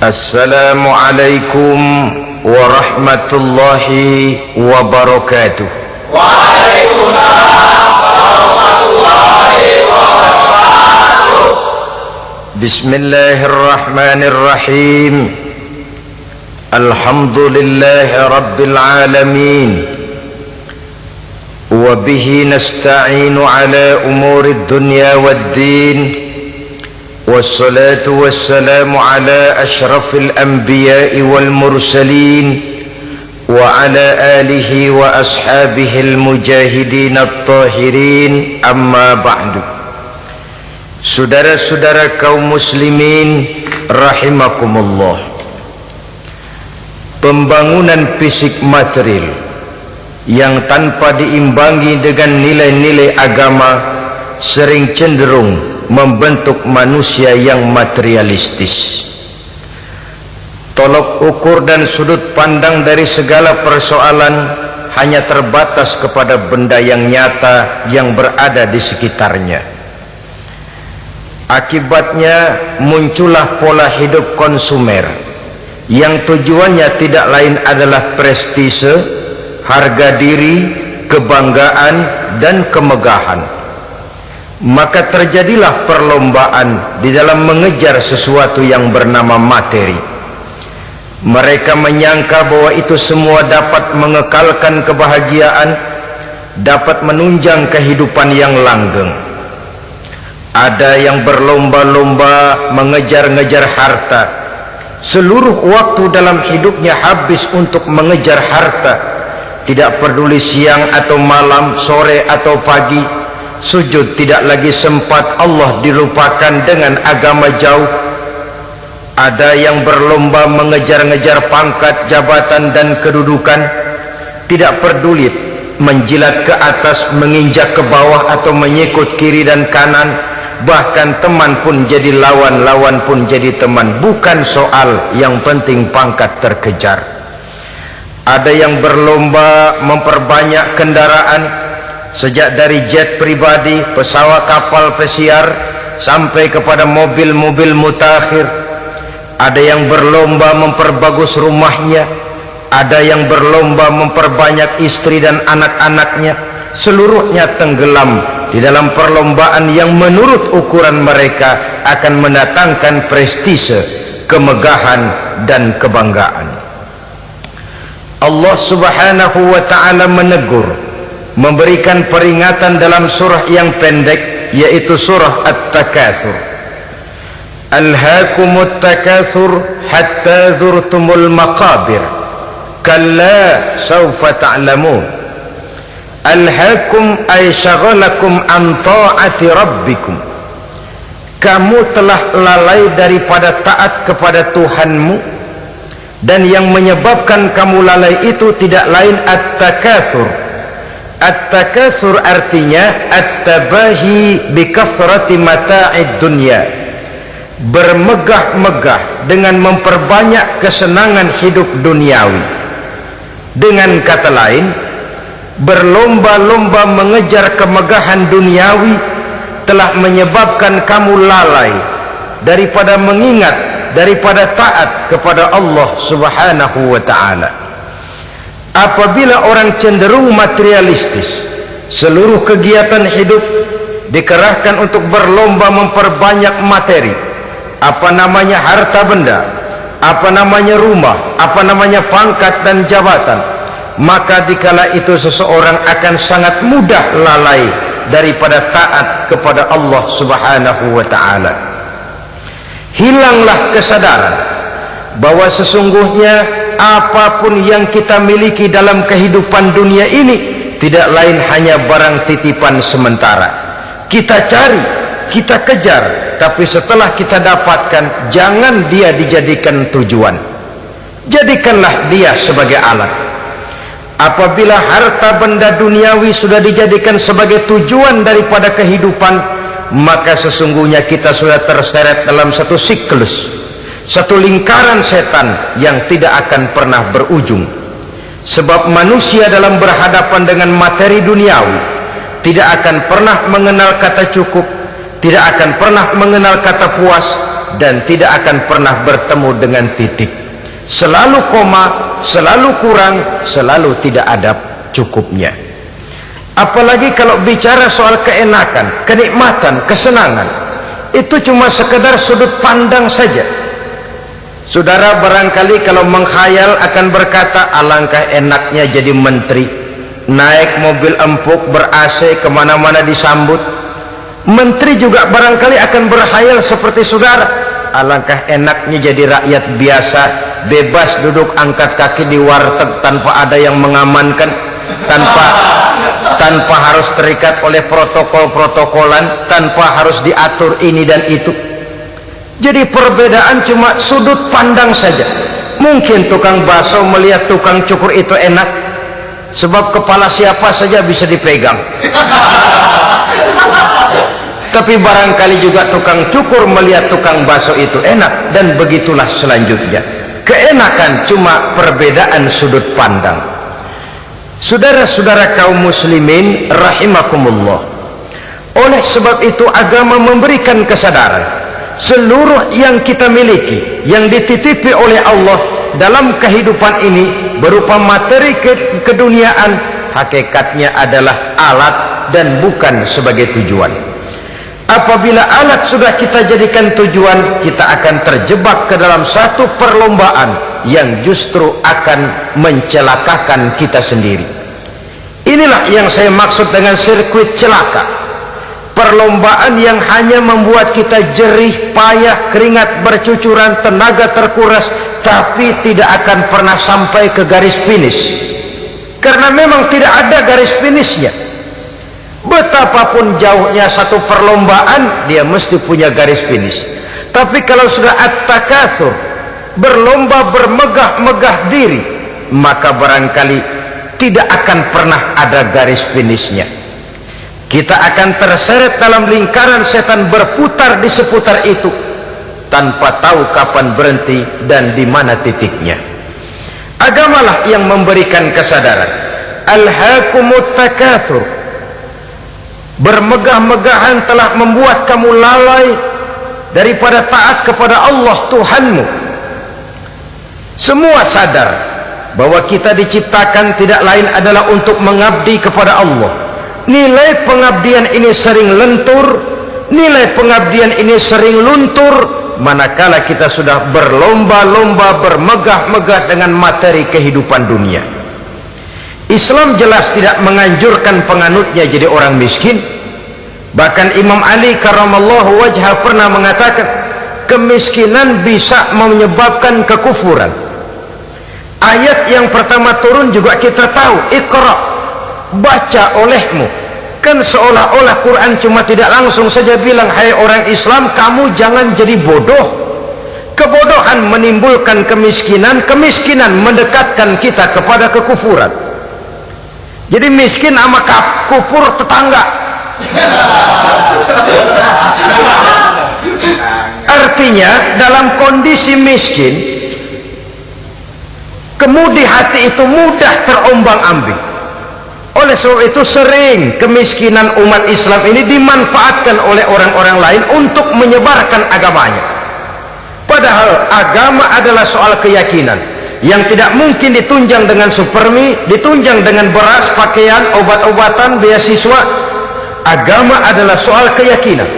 Assalamualaikum warahmatullahi wabarakatuh. Waalaikumsalam warahmatullahi wabarakatuh. Bismillahirrahmanirrahim. Alhamdulillahi rabbil alamin. Wa bihi nasta'inu ala umurid dunya waddin. Wassalatu wassalamu ala ashrafil anbiya'i wal mursalin wa ala alihi wa ashabihil mujahidin at-tahirin, amma ba'du. Saudara-saudara kaum muslimin rahimakumullah, pembangunan fisik material yang tanpa diimbangi dengan nilai-nilai agama sering cenderung membentuk manusia yang materialistis. Tolok ukur dan sudut pandang dari segala persoalan hanya terbatas kepada benda yang nyata yang berada di sekitarnya. Akibatnya muncullah pola hidup konsumer yang tujuannya tidak lain adalah prestise, harga diri, kebanggaan, dan kemegahan. Maka terjadilah perlombaan di dalam mengejar sesuatu yang bernama materi. Mereka menyangka bahwa itu semua dapat mengekalkan kebahagiaan, dapat menunjang kehidupan yang langgeng. Ada yang berlomba-lomba mengejar-ngejar harta. Seluruh waktu dalam hidupnya habis untuk mengejar harta. Tidak peduli siang atau malam, sore atau pagi. Sujud tidak lagi sempat, Allah dilupakan dengan agama jauh. Ada yang berlomba mengejar-ngejar pangkat, jabatan, dan kedudukan. Tidak peduli menjilat ke atas, menginjak ke bawah, atau menyikut kiri dan kanan. Bahkan teman pun jadi lawan, lawan pun jadi teman. Bukan soal, yang penting pangkat terkejar. Ada yang berlomba memperbanyak kendaraan, sejak dari jet pribadi, pesawat, kapal pesiar, sampai kepada mobil-mobil mutakhir. Ada yang berlomba memperbagus rumahnya, ada yang berlomba memperbanyak istri dan anak-anaknya. Seluruhnya tenggelam di dalam perlombaan yang menurut ukuran mereka akan mendatangkan prestise, kemegahan, dan kebanggaan. Allah subhanahu wa ta'ala menegur, memberikan peringatan dalam surah yang pendek, yaitu surah At-Takatsur. Alhaakumut takatsur hatta zurtumul maqabir kalla sawfa ta'lamun. Alhaakum ay syagalakum an ta'ati rabbikum. Kamu telah lalai daripada taat kepada Tuhanmu, dan yang menyebabkan kamu lalai itu tidak lain at-takatsur. At-takatsur artinya at-tabahi bi kathrati mata'id dunya, bermegah-megah dengan memperbanyak kesenangan hidup duniawi. Dengan kata lain, berlomba-lomba mengejar kemegahan duniawi telah menyebabkan kamu lalai daripada mengingat, daripada taat kepada Allah subhanahu wa ta'ala. Apabila orang cenderung materialistis, seluruh kegiatan hidup dikerahkan untuk berlomba memperbanyak materi, apa namanya harta benda, apa namanya rumah, apa namanya pangkat dan jabatan, maka dikala itu seseorang akan sangat mudah lalai daripada taat kepada Allah subhanahu wa ta'ala. Hilanglah kesadaran bahwa sesungguhnya apapun yang kita miliki dalam kehidupan dunia ini tidak lain hanya barang titipan sementara. Kita cari, kita kejar, tapi setelah kita dapatkan, jangan dia dijadikan tujuan. Jadikanlah dia sebagai alat. Apabila harta benda duniawi sudah dijadikan sebagai tujuan daripada kehidupan, maka sesungguhnya kita sudah terseret dalam satu siklus, satu lingkaran setan yang tidak akan pernah berujung. Sebab manusia dalam berhadapan dengan materi duniawi tidak akan pernah mengenal kata cukup, tidak akan pernah mengenal kata puas, dan tidak akan pernah bertemu dengan titik. Selalu koma, selalu kurang, selalu tidak ada cukupnya. Apalagi kalau bicara soal keenakan, kenikmatan, kesenangan, itu cuma sekedar sudut pandang saja. Saudara barangkali kalau menghayal akan berkata, alangkah enaknya jadi menteri, naik mobil empuk ber-AC kemana-mana disambut. Menteri juga barangkali akan berhayal seperti saudara, alangkah enaknya jadi rakyat biasa, bebas duduk angkat kaki di warteg tanpa ada yang mengamankan, tanpa harus terikat oleh protokol-protokolan, tanpa harus diatur ini dan itu. Jadi perbedaan cuma sudut pandang saja. Mungkin tukang bakso melihat tukang cukur itu enak, sebab kepala siapa saja bisa dipegang. Tapi barangkali juga tukang cukur melihat tukang bakso itu enak, dan begitulah selanjutnya. Keenakan cuma perbedaan sudut pandang. Saudara-saudara kaum muslimin rahimakumullah, oleh sebab itu agama memberikan kesadaran seluruh yang kita miliki, yang dititipi oleh Allah dalam kehidupan ini berupa materi keduniaan, hakikatnya adalah alat dan bukan sebagai tujuan. Apabila alat sudah kita jadikan tujuan, kita akan terjebak ke dalam satu perlombaan yang justru akan mencelakakan kita sendiri. Inilah yang saya maksud dengan sirkuit celaka. Perlombaan yang hanya membuat kita jerih, payah, keringat bercucuran, tenaga terkuras, tapi tidak akan pernah sampai ke garis finish. Karena memang tidak ada garis finishnya. Betapapun jauhnya satu perlombaan, dia mesti punya garis finish. Tapi kalau sudah at-takatsur, berlomba bermegah-megah diri, maka barangkali tidak akan pernah ada garis finishnya. Kita akan terseret dalam lingkaran setan, berputar di seputar itu tanpa tahu kapan berhenti dan di mana titiknya. Agamalah yang memberikan kesadaran. Alhaakumut takatsur, bermegah-megahan telah membuat kamu lalai daripada taat kepada Allah Tuhanmu. Semua sadar bahwa kita diciptakan tidak lain adalah untuk mengabdi kepada Allah. Nilai pengabdian ini sering lentur, nilai pengabdian ini sering luntur manakala kita sudah berlomba-lomba, bermegah-megah dengan materi kehidupan dunia. Islam jelas tidak menganjurkan penganutnya jadi orang miskin. Bahkan Imam Ali karramallahu wajhah pernah mengatakan, kemiskinan bisa menyebabkan kekufuran. Ayat yang pertama turun juga kita tahu, Iqra, baca olehmu. Kan seolah-olah Quran cuma tidak langsung saja bilang, hai orang Islam, kamu jangan jadi bodoh. Kebodohan menimbulkan kemiskinan, kemiskinan mendekatkan kita kepada kekufuran. Jadi miskin sama kufur tetangga. Artinya dalam kondisi miskin, kemudi hati itu mudah terombang-ambing. Oleh sebab itu sering kemiskinan umat Islam ini dimanfaatkan oleh orang-orang lain untuk menyebarkan agamanya. Padahal agama adalah soal keyakinan yang tidak mungkin ditunjang dengan supermi, ditunjang dengan beras, pakaian, obat-obatan, beasiswa. Agama adalah soal keyakinan.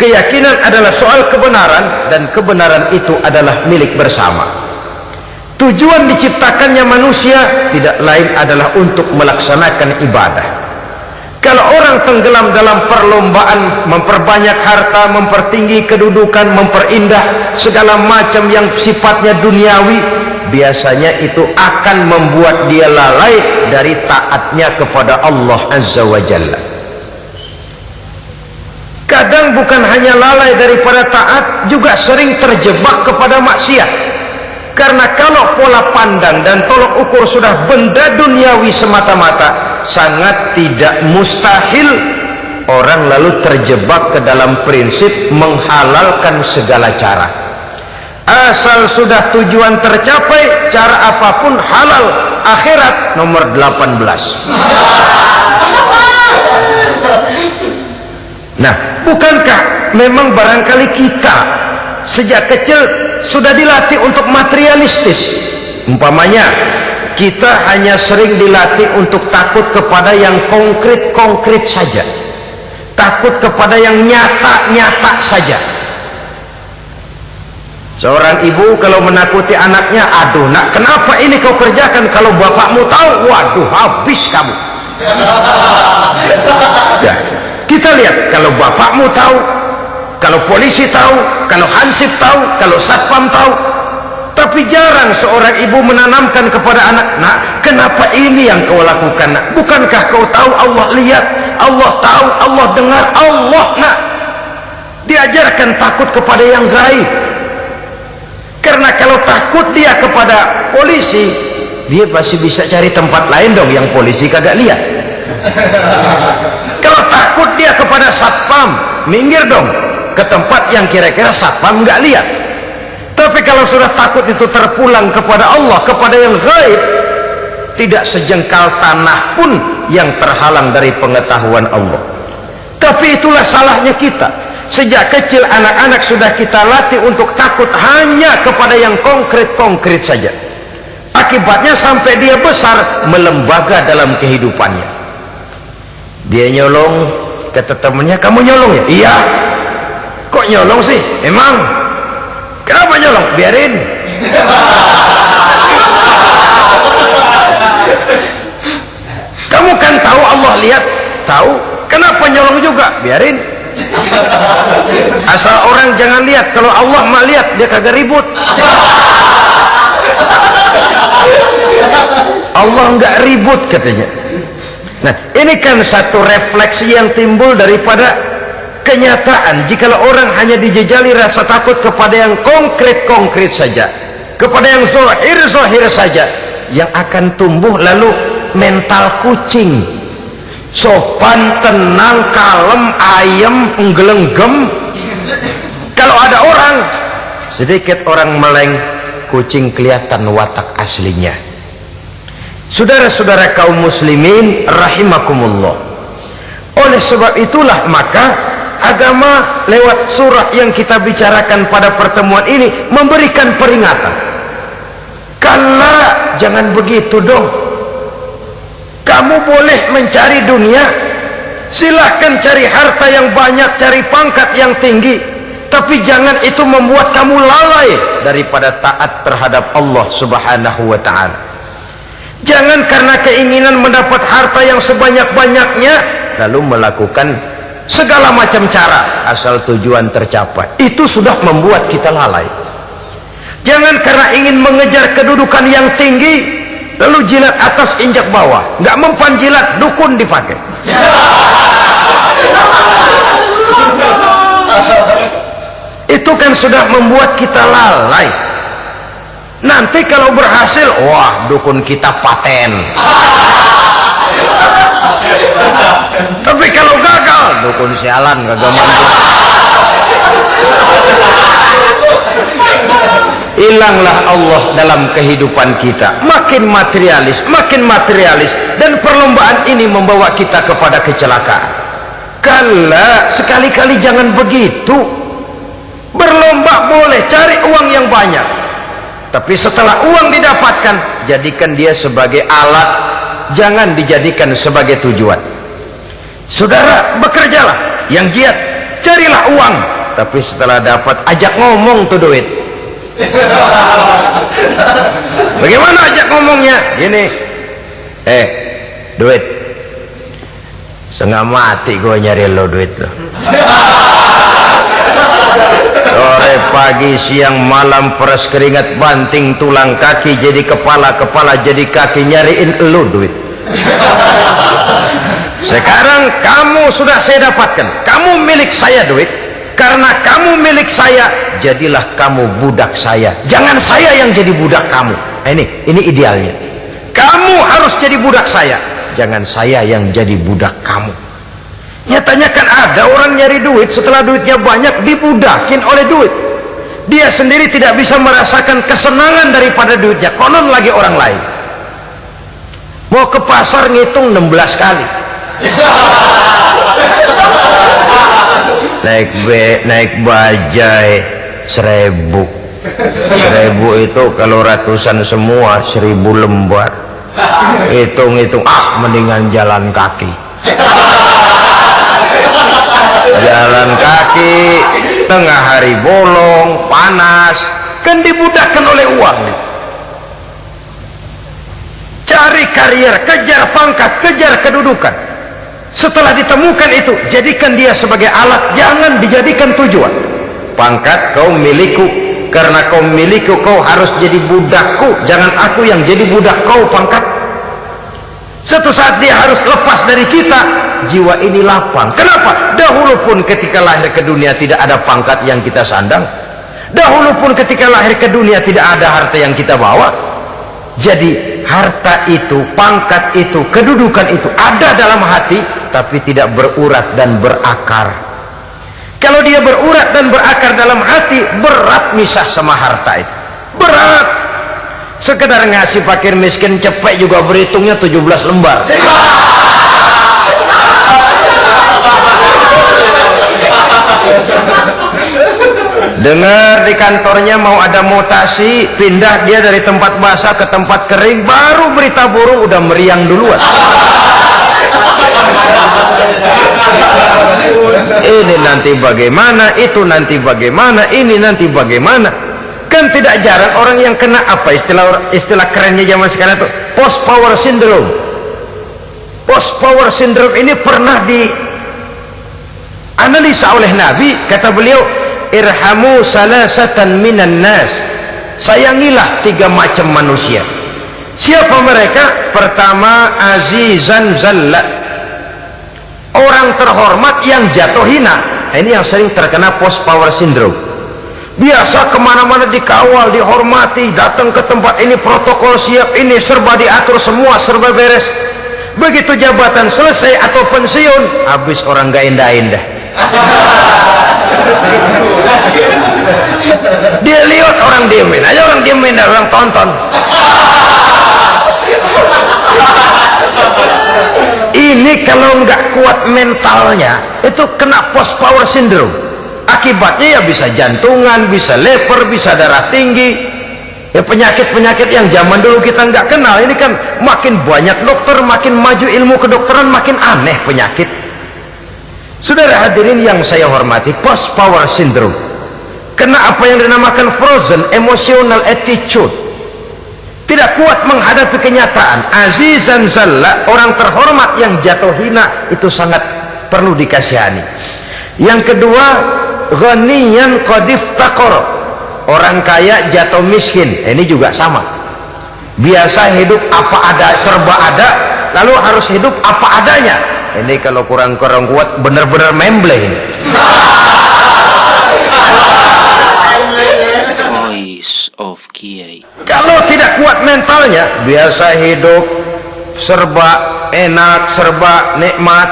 Keyakinan adalah soal kebenaran, dan kebenaran itu adalah milik bersama. Tujuan diciptakannya manusia tidak lain adalah untuk melaksanakan ibadah. Kalau orang tenggelam dalam perlombaan memperbanyak harta, mempertinggi kedudukan, memperindah segala macam yang sifatnya duniawi, biasanya itu akan membuat dia lalai dari taatnya kepada Allah Azza wa Jalla. Kadang bukan hanya lalai daripada taat, juga sering terjebak kepada maksiat. Karena kalau pola pandang dan tolok ukur sudah benda duniawi semata-mata, sangat tidak mustahil orang lalu terjebak ke dalam prinsip menghalalkan segala cara. Asal sudah tujuan tercapai, cara apapun halal. Akhirat nomor 18. Nah, bukankah memang barangkali kita sejak kecil sudah dilatih untuk materialistis. Umpamanya kita hanya sering dilatih untuk takut kepada yang konkret-konkret saja, takut kepada yang nyata-nyata saja. Seorang ibu kalau menakuti anaknya, aduh nak, kenapa ini kau kerjakan, kalau bapakmu tahu, waduh habis kamu. Ya, kita lihat kalau bapakmu tahu, kalau polisi tahu, kalau hansip tahu, kalau satpam tahu. Tapi jarang seorang ibu menanamkan kepada anak, nak, kenapa ini yang kau lakukan, nak? Bukankah kau tahu Allah lihat, Allah tahu, Allah dengar, Allah, nak? Diajarkan takut kepada yang gaib. Karena kalau takut dia kepada polisi, dia pasti bisa cari tempat lain dong yang polisi kagak lihat. Kalau takut dia kepada satpam, minggir dong ke tempat yang kira-kira satpam nggak lihat. Tapi kalau sudah takut itu terpulang kepada Allah, kepada yang gaib, tidak sejengkal tanah pun yang terhalang dari pengetahuan Allah. Tapi itulah salahnya kita. Sejak kecil anak-anak sudah kita latih untuk takut hanya kepada yang konkret-konkret saja. Akibatnya sampai dia besar melembaga dalam kehidupannya. Dia nyolong, kata temannya, kamu nyolong ya? Iya. Kok nyolong sih? Emang? Kenapa nyolong? Biarin. Kamu kan tahu Allah lihat? Tahu. Kenapa nyolong juga? Biarin. Asal orang jangan lihat, kalau Allah mah lihat, dia kagak ribut. Allah enggak ribut katanya. Nah, ini kan satu refleksi yang timbul daripada kenyataan. Jikalau orang hanya dijejali rasa takut kepada yang konkret-konkret saja, kepada yang zahir-zahir saja, yang akan tumbuh lalu mental kucing, sopan, tenang, kalem, ayem, nggelenggem. Kalau ada orang, sedikit orang meleng, kucing kelihatan watak aslinya. Saudara-saudara kaum muslimin rahimakumullah, oleh sebab itulah maka agama lewat surah yang kita bicarakan pada pertemuan ini memberikan peringatan. Kala, jangan begitu dong. Kamu boleh mencari dunia, silahkan cari harta yang banyak, cari pangkat yang tinggi, tapi jangan itu membuat kamu lalai daripada taat terhadap Allah subhanahu wa ta'ala. Jangan karena keinginan mendapat harta yang sebanyak-banyaknya lalu melakukan segala macam cara asal tujuan tercapai. Itu sudah membuat kita lalai. Jangan karena ingin mengejar kedudukan yang tinggi lalu jilat atas injak bawah, nggak mempan jilat, dukun dipakai. Itu kan sudah membuat kita lalai. Nanti kalau berhasil, wah, dukun kita paten. Tapi kalau gagal, dukun sialan, kagak mampu. Hilanglah Allah dalam kehidupan kita. Makin materialis, dan perlombaan ini membawa kita kepada kecelakaan. Kala, sekali-kali jangan begitu. Berlomba boleh, cari uang yang banyak, tapi setelah uang didapatkan, jadikan dia sebagai alat, jangan dijadikan sebagai tujuan. Saudara, bekerjalah yang giat, carilah uang, tapi setelah dapat, ajak ngomong tuh duit. Bagaimana ajak ngomongnya? Gini, duit, setengah mati gue nyari lo duit lo. Sore, pagi, siang, malam, peras keringat, banting tulang kaki jadi kepala, kepala jadi kaki, nyariin elu duit. Sekarang kamu sudah saya dapatkan, kamu milik saya duit. Karena kamu milik saya, jadilah kamu budak saya. Jangan saya yang jadi budak kamu. Ini idealnya. Kamu harus jadi budak saya, jangan saya yang jadi budak kamu. Nyatanya kan ada orang nyari duit, setelah duitnya banyak dibudakin oleh duit. Dia sendiri tidak bisa merasakan kesenangan daripada duitnya, konon lagi orang lain. Mau ke pasar ngitung 16 kali. Naik bajai 1000. 1000 itu kalau ratusan semua 1000 lembar. Hitung-hitung, mendingan jalan kaki. Jalan kaki tengah hari bolong panas, kan dibudakkan oleh uang. Cari karier, kejar pangkat, kejar kedudukan. Setelah ditemukan itu, jadikan dia sebagai alat, jangan dijadikan tujuan. Pangkat kau milikku, karena kau milikku kau harus jadi budakku, jangan aku yang jadi budak kau. Pangkat suatu saat dia harus lepas dari kita. Jiwa ini lapang. Kenapa? Dahulu pun ketika lahir ke dunia tidak ada pangkat yang kita sandang. Dahulu pun ketika lahir ke dunia tidak ada harta yang kita bawa. Jadi harta itu, pangkat itu, kedudukan itu ada dalam hati, tapi tidak berurat dan berakar. Kalau dia berurat dan berakar dalam hati, berat misah sama harta itu. Berat. Sekedar ngasih fakir miskin cepet juga berhitungnya 17 lembar. Dengar di kantornya mau ada mutasi, pindah dia dari tempat basah ke tempat kering, baru berita burung udah meriang duluan. Ini nanti bagaimana, itu nanti bagaimana, ini nanti bagaimana. Kan tidak jarang orang yang kena apa istilah kerennya zaman sekarang itu post power syndrome. Post power syndrome ini pernah dianalisa oleh Nabi. Kata beliau, irhamu salasatan minan nas, sayangilah 3 macam manusia. Siapa mereka? Pertama, azizan zalla, orang terhormat yang jatuh hina. Ini yang sering terkena post power syndrome. Biasa kemana-mana dikawal, dihormati, datang ke tempat ini protokol siap, ini serba diatur, semua serba beres. Begitu jabatan selesai atau pensiun, habis orang gak indah-indah. Dia lihat orang diemin aja, orang diemin dan orang tonton. Ini kalau nggak kuat mentalnya, itu kena post power syndrome. Akibatnya ya bisa jantungan, bisa lever, bisa darah tinggi. Ya penyakit-penyakit yang zaman dulu kita nggak kenal. Ini kan makin banyak dokter, makin maju ilmu kedokteran, makin aneh penyakit. Saudara hadirin yang saya hormati, post power syndrome kena apa yang dinamakan frozen emotional attitude. Tidak kuat menghadapi kenyataan. Azizan zalla, orang terhormat yang jatuh hina, itu sangat perlu dikasihani. Yang kedua, ghaniyan qadif taqor, orang kaya jatuh miskin. Ini juga sama. Biasa hidup apa ada, serba ada, lalu harus hidup apa adanya. Ini kalau kurang-kurang kuat benar-benar memble ini. Voice of Kiai. Kalau tidak kuat mentalnya, biasa hidup serba enak, serba nikmat,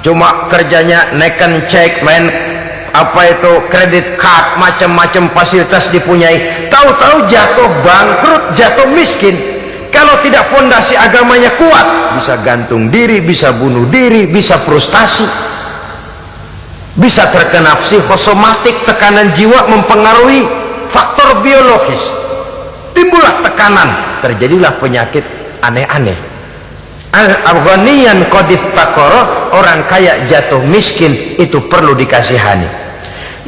cuma kerjanya neken cek, main apa itu kredit card, macam-macam fasilitas dipunyai, tahu-tahu jatuh bangkrut, jatuh miskin. Kalau tidak fondasi agamanya kuat, bisa gantung diri, bisa bunuh diri, bisa frustasi, bisa terkena psikosomatik, tekanan jiwa mempengaruhi faktor biologis, timbullah tekanan, terjadilah penyakit aneh-aneh. Al-ghaniyan qadif taqara, orang kaya jatuh miskin, itu perlu dikasihani.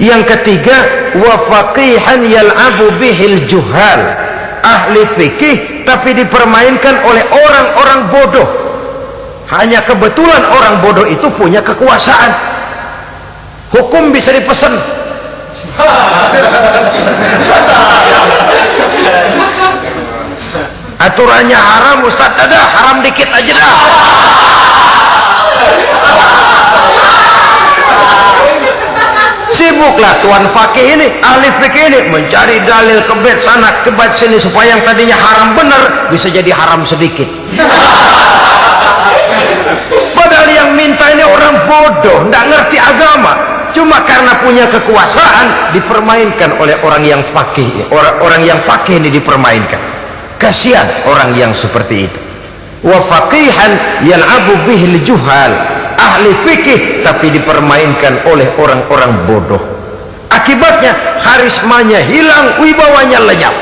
Yang ketiga, wa faqihan yal'abu bihil juhal, ahli fikih tapi dipermainkan oleh orang-orang bodoh. Hanya kebetulan orang bodoh itu punya kekuasaan, hukum bisa dipesan. Aturannya haram, Ustaz, ada haram dikit aja dah. Sibuklah tuan fakih ini, ahli fikih ini mencari dalil kebet sana kebet sini supaya yang tadinya haram benar bisa jadi haram sedikit. Padahal yang minta ini orang bodoh, tidak ngerti agama, cuma karena punya kekuasaan dipermainkan oleh orang yang fakih. Orang yang fakih ini dipermainkan. Kasihan orang yang seperti itu. Wa faqihan yal'abu bihil juhal, ahli fikih tapi dipermainkan oleh orang-orang bodoh. Akibatnya karismanya hilang, wibawanya lenyap.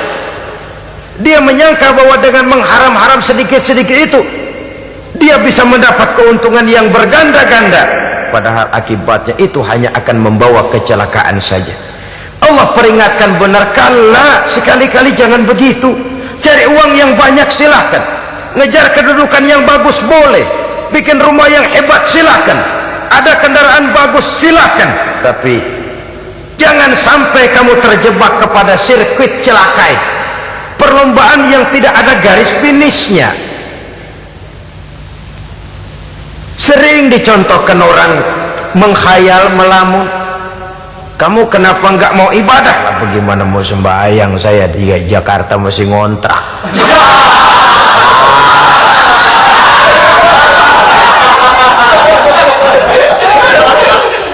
Dia menyangka bahwa dengan mengharam-haram sedikit-sedikit itu dia bisa mendapat keuntungan yang berganda-ganda, padahal akibatnya itu hanya akan membawa kecelakaan saja. Allah peringatkan benar, kala, sekali-kali jangan begitu. Cari uang yang banyak silahkan, ngejar kedudukan yang bagus boleh, bikin rumah yang hebat silahkan, ada kendaraan bagus silahkan, tapi jangan sampai kamu terjebak kepada sirkuit celakai, perlombaan yang tidak ada garis finishnya. Sering dicontohkan orang menghayal, melamun, kamu kenapa nggak mau ibadah? Lah, bagaimana mau sembahyang, saya di Jakarta masih ngontrak.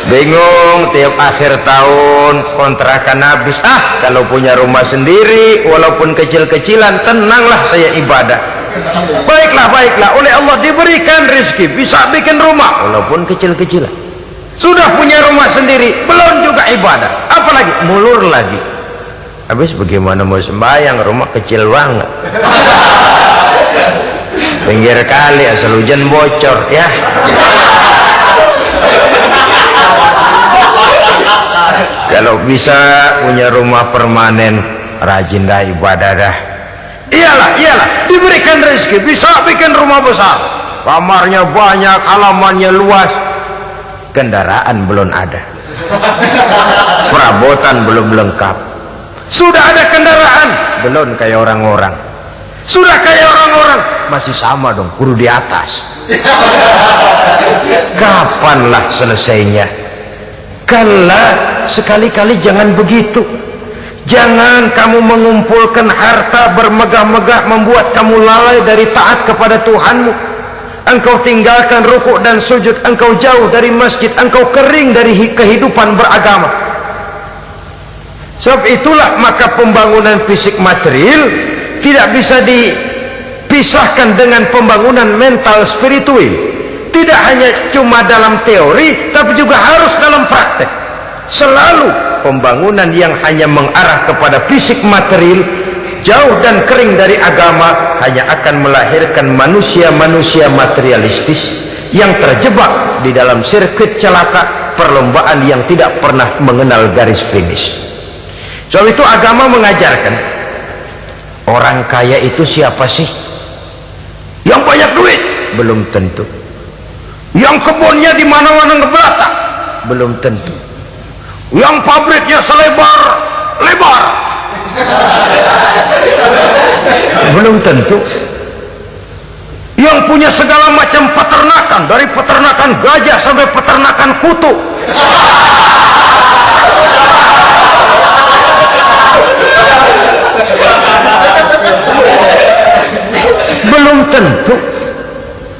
Bingung, tiap akhir tahun kontrakan habis. Kalau punya rumah sendiri walaupun kecil-kecilan, tenanglah saya ibadah. Baiklah, oleh Allah diberikan rezeki, bisa bikin rumah walaupun kecil-kecilan. Sudah punya rumah sendiri, belum juga ibadah, apalagi mulur lagi. Habis bagaimana mau sembahyang, rumah kecil banget. Pinggir kali, asal hujan bocor ya. Kalau bisa punya rumah permanen, rajin dah ibadah dah. Iyalah, diberikan rezeki, bisa bikin rumah besar, kamarnya banyak, halamannya luas, kendaraan belum ada, perabotan belum lengkap. Sudah ada kendaraan, belum kayak orang-orang. Sudah kayak orang-orang, masih sama dong, kudu di atas. Kapanlah selesainya? Kala, sekali-kali jangan begitu. Jangan kamu mengumpulkan harta bermegah-megah membuat kamu lalai dari taat kepada Tuhanmu. Engkau tinggalkan rukuk dan sujud, engkau jauh dari masjid, engkau kering dari kehidupan beragama. Sebab itulah maka pembangunan fisik material tidak bisa dipisahkan dengan pembangunan mental spiritual. Tidak hanya cuma dalam teori, tapi juga harus dalam praktek. Selalu pembangunan yang hanya mengarah kepada fisik material, jauh dan kering dari agama, hanya akan melahirkan manusia-manusia materialistis yang terjebak di dalam sirkuit celaka, perlombaan yang tidak pernah mengenal garis finish. Sebab itu agama mengajarkan, orang kaya itu siapa sih? Yang banyak duit? Belum tentu. Yang kebunnya di mana-mana ngebelata? Belum tentu. Yang pabriknya selebar-lebar? Belum tentu. Yang punya segala macam peternakan, dari peternakan gajah sampai peternakan kutu? Belum tentu.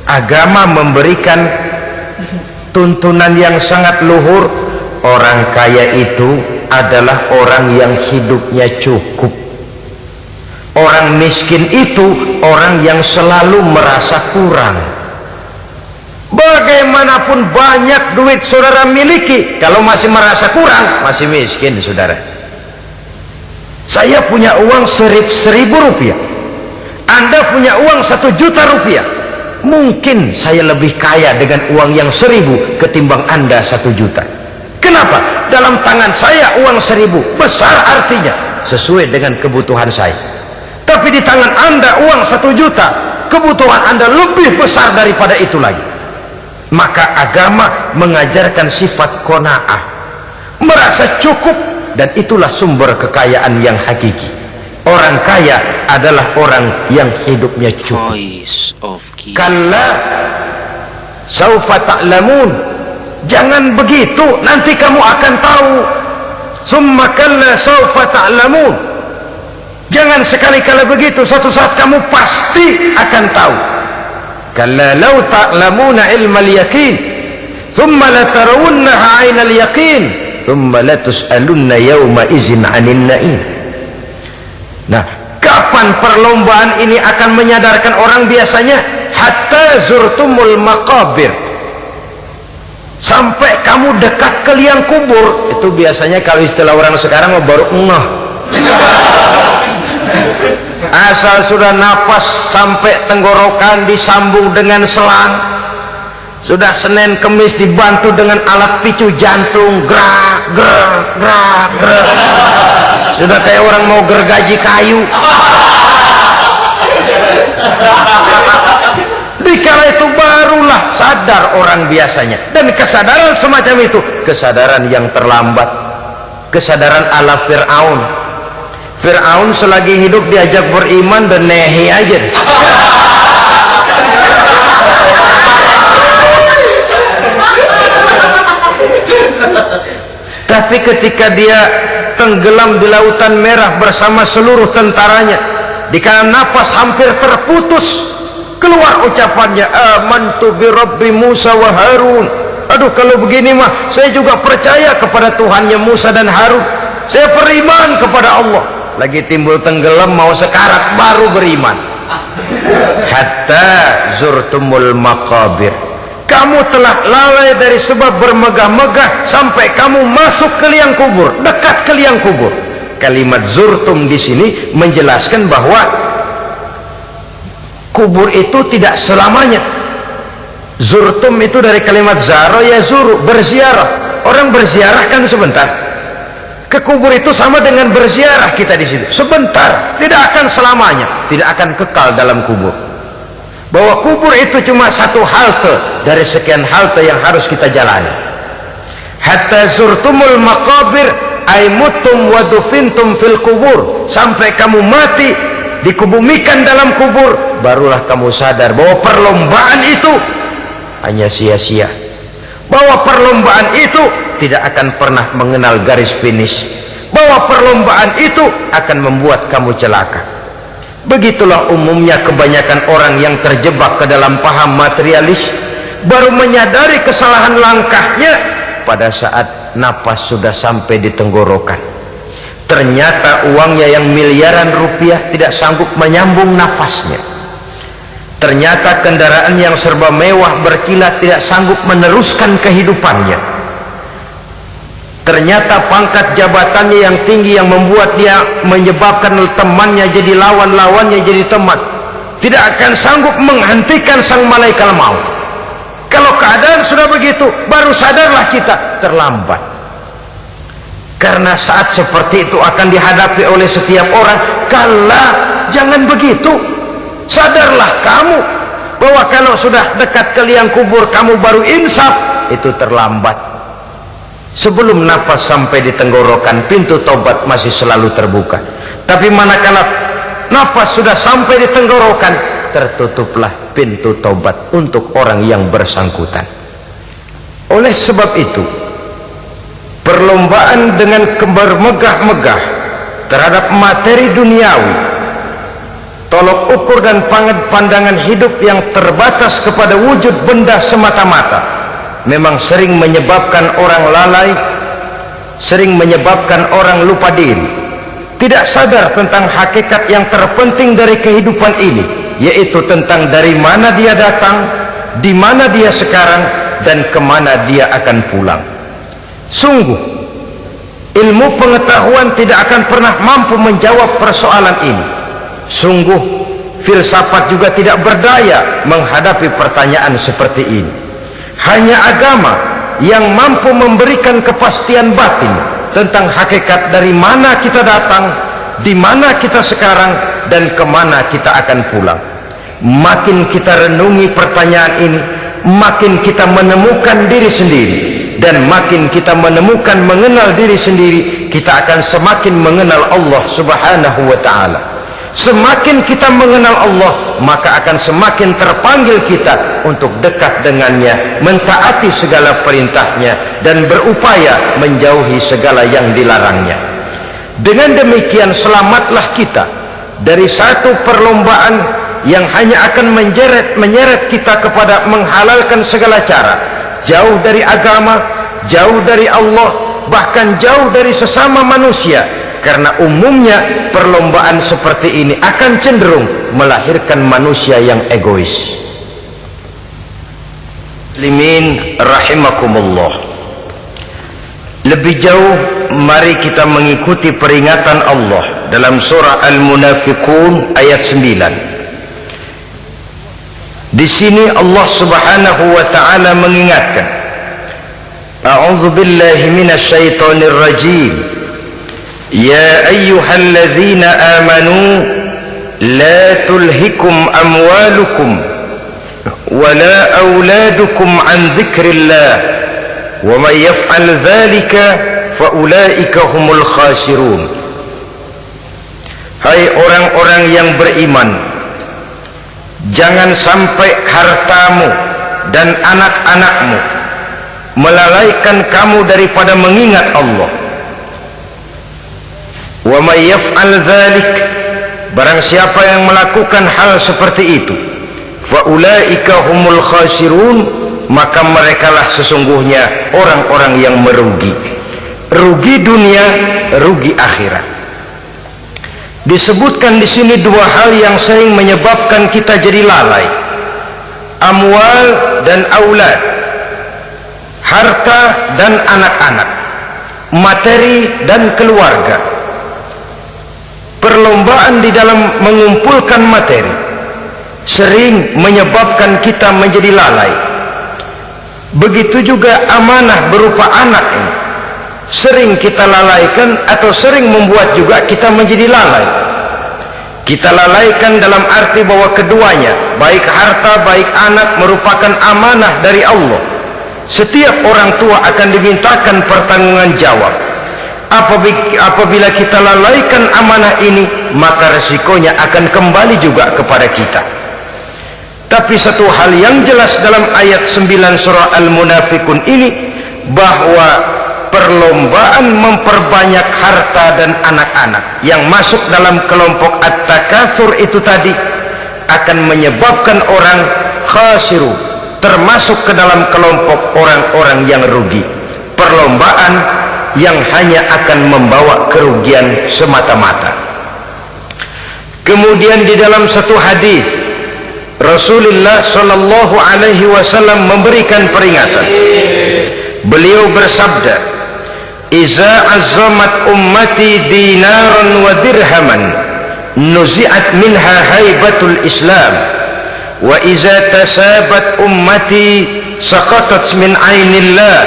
Agama memberikan tuntunan yang sangat luhur. Orang kaya itu adalah orang yang hidupnya cukup. Orang miskin itu orang yang selalu merasa kurang. Bagaimanapun banyak duit saudara miliki, kalau masih merasa kurang, masih miskin saudara. Saya punya uang 1.000 rupiah, Anda punya uang 1 juta rupiah. Mungkin saya lebih kaya dengan uang yang 1.000 ketimbang Anda 1 juta. Kenapa? Dalam tangan saya uang 1.000 besar, artinya sesuai dengan kebutuhan saya. Tapi di tangan Anda uang 1 juta, kebutuhan Anda lebih besar daripada itu lagi. Maka agama mengajarkan sifat qanaah, merasa cukup, dan itulah sumber kekayaan yang hakiki. Orang kaya adalah orang yang hidupnya cukup. Voice of Kiai. Kalla saufa ta'lamun. Jangan begitu, nanti kamu akan tahu. Summa kalla saufa ta'lamun. Jangan sekali-kali begitu, suatu saat kamu pasti akan tahu. Kalla law ta'lamuna ilmal yaqin, thumma latarawunnaha 'ainal yaqin, thumma latus'alunna yawma idzin 'anil na'im. Nah, kapan perlombaan ini akan menyadarkan orang biasanya? Hatta zurtumul maqabir. Sampai kamu dekat ke liang kubur. Itu biasanya kalau istilah orang sekarang baru ngeh. Asal sudah napas sampai tenggorokan disambung dengan selang, sudah Senin Kemis dibantu dengan alat picu jantung, gerak gerak gerak gerak, sudah kayak orang mau gergaji kayu. Dikala itu barulah sadar orang biasanya. Dan kesadaran semacam itu kesadaran yang terlambat, kesadaran ala Fir'aun. Fir'aun selagi hidup diajak beriman dan nehi aja. Tapi ketika dia tenggelam di lautan merah bersama seluruh tentaranya, dikala napas hampir terputus, keluar ucapannya, amantu bi Rabbi Musa wa Harun. Aduh, kalau begini mah saya juga percaya kepada Tuhannya Musa dan Harun, saya beriman kepada Allah. Lagi timbul tenggelam mau sekarat baru beriman. Hatta zurtumul maqabir, kamu telah lalai dari sebab bermegah-megah sampai kamu masuk ke liang kubur, dekat ke liang kubur. Kalimat zurtum di sini menjelaskan bahwa kubur itu tidak selamanya. Zurtum itu dari kalimat zaro ya zuru, berziarah. Orang berziarah kan sebentar. Ke kubur itu sama dengan berziarah kita di situ. Sebentar, tidak akan selamanya, tidak akan kekal dalam kubur. Bahwa kubur itu cuma satu halte dari sekian halte yang harus kita jalani. Hatta zurtumul maqabir ay mutum wa dufintum fil kubur, sampai kamu mati dikubumikan dalam kubur, barulah kamu sadar bahwa perlombaan itu hanya sia-sia, bahwa perlombaan itu tidak akan pernah mengenal garis finish, bahwa perlombaan itu akan membuat kamu celaka. Begitulah umumnya kebanyakan orang yang terjebak ke dalam paham materialis, baru menyadari kesalahan langkahnya pada saat napas sudah sampai di tenggorokan. Ternyata uangnya yang miliaran rupiah tidak sanggup menyambung nafasnya. Ternyata kendaraan yang serba mewah berkilat tidak sanggup meneruskan kehidupannya. Ternyata pangkat jabatannya yang tinggi yang membuat dia menyebabkan temannya jadi lawan, lawannya jadi teman, tidak akan sanggup menghentikan sang malaikat maut. Kalau keadaan sudah begitu, baru sadarlah kita terlambat. Karena saat seperti itu akan dihadapi oleh setiap orang. Kala, jangan begitu. Sadarlah kamu bahwa kalau sudah dekat ke liang kubur kamu baru insaf, itu terlambat. Sebelum nafas sampai di tenggorokan, pintu taubat masih selalu terbuka. Tapi manakala nafas sudah sampai di tenggorokan, tertutuplah pintu taubat untuk orang yang bersangkutan. Oleh sebab itu, perlombaan dengan bermegah-megah terhadap materi duniawi, tolok ukur dan pandangan hidup yang terbatas kepada wujud benda semata-mata, memang sering menyebabkan orang lalai, sering menyebabkan orang lupa diri, tidak sadar tentang hakikat yang terpenting dari kehidupan ini, yaitu tentang dari mana dia datang, di mana dia sekarang, dan kemana dia akan pulang. Sungguh ilmu pengetahuan tidak akan pernah mampu menjawab persoalan ini. Sungguh filsafat juga tidak berdaya menghadapi pertanyaan seperti ini. Hanya agama yang mampu memberikan kepastian batin tentang hakikat dari mana kita datang, di mana kita sekarang, dan kemana kita akan pulang. Makin kita renungi pertanyaan ini, makin kita menemukan diri sendiri, dan makin kita menemukan mengenal diri sendiri, kita akan semakin mengenal Allah Subhanahu wa ta'ala. Semakin kita mengenal Allah, maka akan semakin terpanggil kita untuk dekat dengannya, mentaati segala perintahnya, dan berupaya menjauhi segala yang dilarangnya. Dengan demikian selamatlah kita dari satu perlombaan yang hanya akan menyeret kita kepada menghalalkan segala cara, jauh dari agama, jauh dari Allah, bahkan jauh dari sesama manusia. Karena umumnya perlombaan seperti ini akan cenderung melahirkan manusia yang egois. Muslimin rahimakumullah, Lebih jauh, mari kita mengikuti peringatan Allah dalam surah Al-Munafiqun ayat 9. Di sini Allah Subhanahu wa taala mengingatkan, A'udzu billahi minasy syaithanir rajim. Ya ayyuhalladzina amanu la tulhikum amwalukum wala auladukum an dzikrillah wa may yaf'al dzalika fa ulaika humul khasirun. Hai orang-orang yang beriman, jangan sampai hartamu dan anak-anakmu melalaikan kamu daripada mengingat Allah. Wa may yaf'al dzalik, barang siapa yang melakukan hal seperti itu, fa ulaika humul khasirun, maka merekalah sesungguhnya orang-orang yang merugi. Rugi dunia, rugi akhirat. Disebutkan di sini dua hal yang sering menyebabkan kita jadi lalai. Amwal dan aulad, harta dan anak-anak, materi dan keluarga. Perlombaan di dalam mengumpulkan materi sering menyebabkan kita menjadi lalai. Begitu juga amanah berupa anak ini sering kita lalaikan atau sering membuat juga kita menjadi lalai. Kita lalaikan dalam arti bahwa keduanya, baik harta baik anak, merupakan amanah dari Allah. Setiap orang tua akan dimintakan pertanggungan jawab. Apabila kita lalaikan amanah ini, maka resikonya akan kembali juga kepada kita. Tapi satu hal yang jelas dalam ayat 9 surah Al-Munafiqun ini, bahwa perlombaan memperbanyak harta dan anak-anak yang masuk dalam kelompok at-takatsur itu tadi akan menyebabkan orang khasiru, termasuk ke dalam kelompok orang-orang yang rugi. Perlombaan yang hanya akan membawa kerugian semata-mata. Kemudian di dalam satu hadis Rasulullah sallallahu alaihi wasallam memberikan peringatan. Beliau bersabda, "Iza azzamat ummati dinaran wa dirhaman, nuzi'at minha haibatul Islam, wa iza tasabat ummati saqatat min ainillah,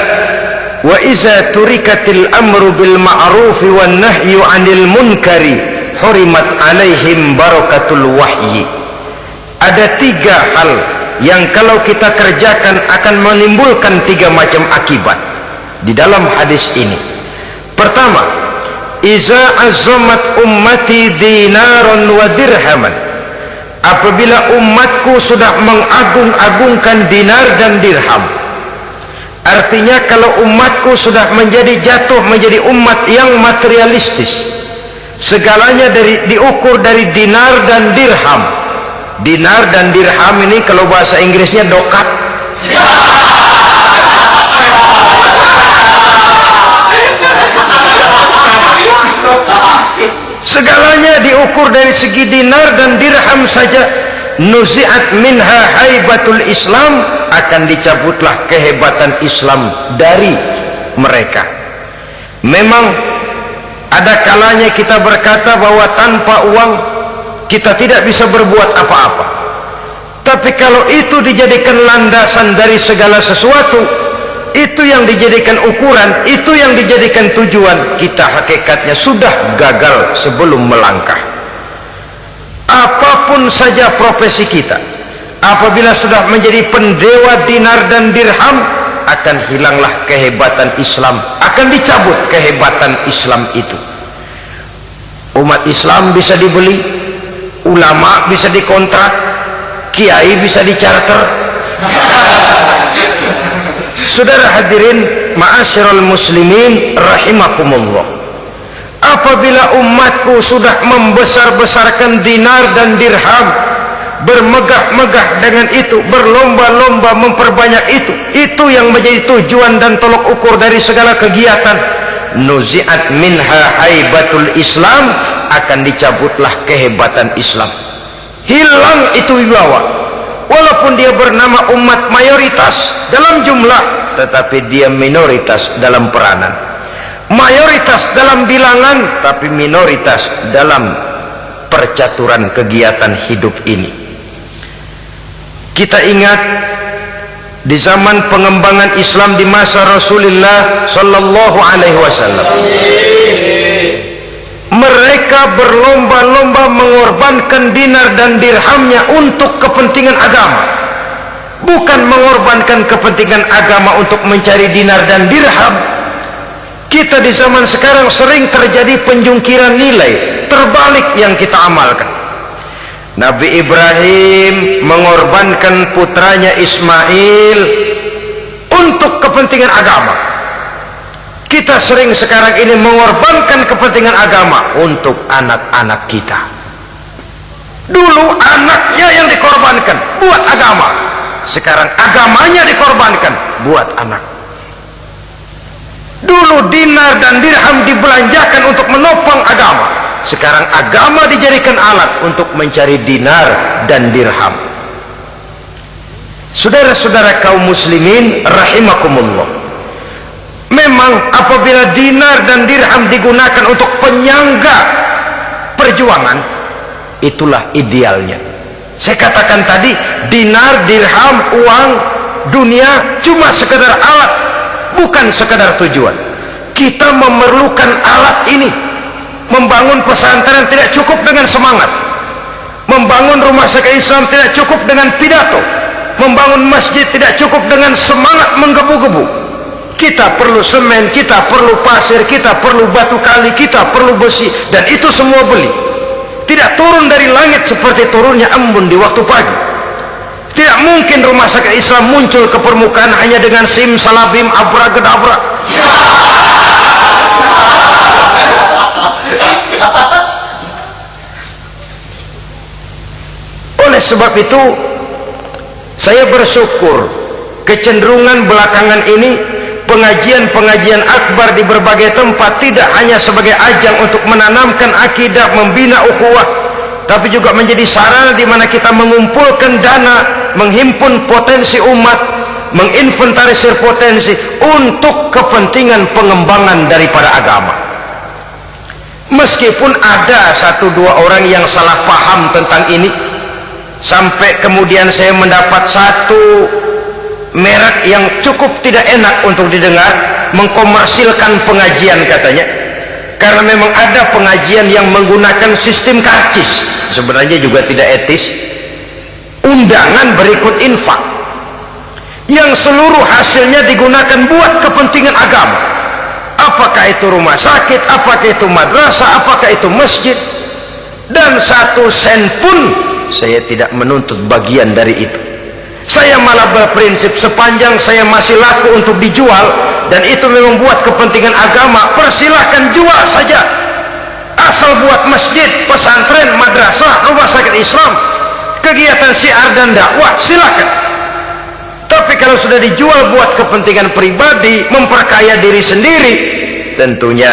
wa iza turikatil amru bil ma'ruf wan nahyu 'anil munkari, hurimat 'alaihim barakatul wahyi." Ada tiga hal yang kalau kita kerjakan akan menimbulkan tiga macam akibat di dalam hadis ini. Pertama, iza azzamat ummati dinaran wa dirhaman, apabila umatku sudah mengagung-agungkan dinar dan dirham. Artinya kalau umatku sudah jatuh menjadi umat yang materialistis, segalanya diukur dari dinar dan dirham. Dinar dan dirham ini kalau bahasa Inggrisnya dokat. Segalanya diukur dari segi dinar dan dirham saja. Nuzi'at minha haibatul Islam, akan dicabutlah kehebatan Islam dari mereka. Memang ada kalanya kita berkata bahwa tanpa uang kita tidak bisa berbuat apa-apa. Tapi kalau itu dijadikan landasan dari segala sesuatu, itu yang dijadikan ukuran, itu yang dijadikan tujuan, kita hakikatnya sudah gagal sebelum melangkah. Apapun saja profesi kita, apabila sudah menjadi pendewa dinar dan dirham, akan hilanglah kehebatan Islam, akan dicabut kehebatan Islam itu. Umat Islam bisa dibeli, ulama bisa dikontrak, kiai bisa dicarter. Saudara hadirin ma'asyiral muslimin rahimakumullah, apabila umatku sudah membesar-besarkan dinar dan dirham, bermegah-megah dengan itu, berlomba-lomba memperbanyak itu yang menjadi tujuan dan tolok ukur dari segala kegiatan, nuzi'at minha haibatul Islam, akan dicabutlah kehebatan Islam. Hilang itu wibawa. Walaupun dia bernama umat mayoritas dalam jumlah, tetapi dia minoritas dalam peranan. mayoritas dalam bilangan tapi minoritas dalam percaturan kegiatan hidup ini. Kita ingat di zaman pengembangan Islam di masa Rasulullah sallallahu alaihi wasallam, mereka berlomba-lomba mengorbankan dinar dan dirhamnya untuk kepentingan agama, bukan mengorbankan kepentingan agama untuk mencari dinar dan dirham. Kita di zaman sekarang sering terjadi penjungkiran nilai, terbalik yang kita amalkan. Nabi Ibrahim mengorbankan putranya Ismail untuk kepentingan agama. Kita sering sekarang ini mengorbankan kepentingan agama untuk anak-anak kita. Dulu anaknya yang dikorbankan buat agama, sekarang agamanya dikorbankan buat anak. Dulu dinar dan dirham dibelanjakan untuk menopang agama, sekarang agama dijadikan alat untuk mencari dinar dan dirham. Saudara-saudara kaum muslimin rahimakumullah, memang apabila dinar dan dirham digunakan untuk penyangga perjuangan, itulah idealnya. Saya katakan tadi, dinar, dirham, uang, dunia cuma sekedar alat, bukan sekedar tujuan. Kita memerlukan alat ini. Membangun pesantren tidak cukup dengan semangat, membangun rumah sakit Islam tidak cukup dengan pidato, membangun masjid tidak cukup dengan semangat menggebu-gebu. Kita perlu semen, kita perlu pasir, kita perlu batu kali, kita perlu besi, dan itu semua beli. Tidak turun dari langit seperti turunnya embun di waktu pagi. Tidak mungkin rumah sakit Islam muncul ke permukaan hanya dengan sim salabim abracadabra. Oleh sebab itu, saya bersyukur kecenderungan belakangan ini pengajian-pengajian akbar di berbagai tempat tidak hanya sebagai ajang untuk menanamkan akidah, membina ukhuwah, tapi juga menjadi sarana di mana kita mengumpulkan dana, menghimpun potensi umat, menginventarisir potensi untuk kepentingan pengembangan daripada agama. Meskipun ada satu dua orang yang salah paham tentang ini, sampai kemudian saya mendapat satu merek yang cukup tidak enak untuk didengar, mengkomersilkan pengajian katanya, karena memang ada pengajian yang menggunakan sistem karcis, sebenarnya juga tidak etis. Undangan berikut infak yang seluruh hasilnya digunakan buat kepentingan agama, apakah itu rumah sakit, apakah itu madrasah, apakah itu masjid, dan satu sen pun saya tidak menuntut bagian dari itu. Saya malah berprinsip sepanjang saya masih laku untuk dijual dan itu memang buat kepentingan agama, persilahkan jual saja, asal buat masjid, pesantren, madrasah, rumah sakit Islam, kegiatan syiar dan dakwah, silakan. Tapi kalau sudah dijual buat kepentingan pribadi, memperkaya diri sendiri, tentunya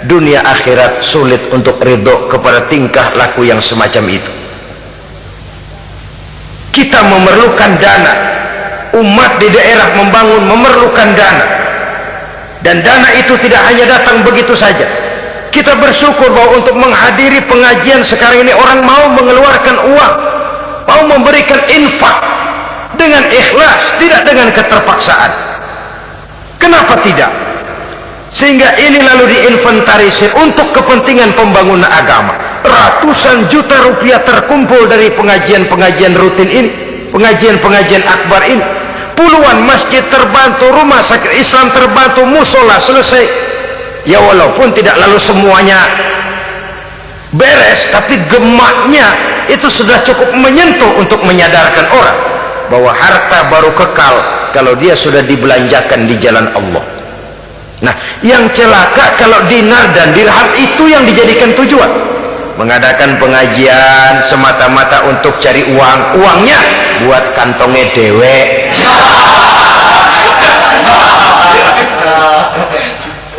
dunia akhirat sulit untuk ridho kepada tingkah laku yang semacam itu. Kita memerlukan dana, umat di daerah membangun memerlukan dana, dan dana itu tidak hanya datang begitu saja. Kita bersyukur bahwa untuk menghadiri pengajian sekarang ini orang mau mengeluarkan uang, mau memberikan infak dengan ikhlas, tidak dengan keterpaksaan. Kenapa tidak? Sehingga ini lalu diinventarisir untuk kepentingan pembangunan agama. Ratusan juta rupiah terkumpul dari pengajian-pengajian rutin ini, pengajian-pengajian akbar ini. Puluhan masjid terbantu, rumah sakit Islam terbantu, musola selesai. Ya walaupun tidak lalu semuanya beres, tapi gemaknya itu sudah cukup menyentuh untuk menyadarkan orang bahwa harta baru kekal kalau dia sudah dibelanjakan di jalan Allah. Nah, yang celaka kalau dinar dan dirham itu yang dijadikan tujuan, mengadakan pengajian semata-mata untuk cari uang, uangnya buat kantongnya dewe.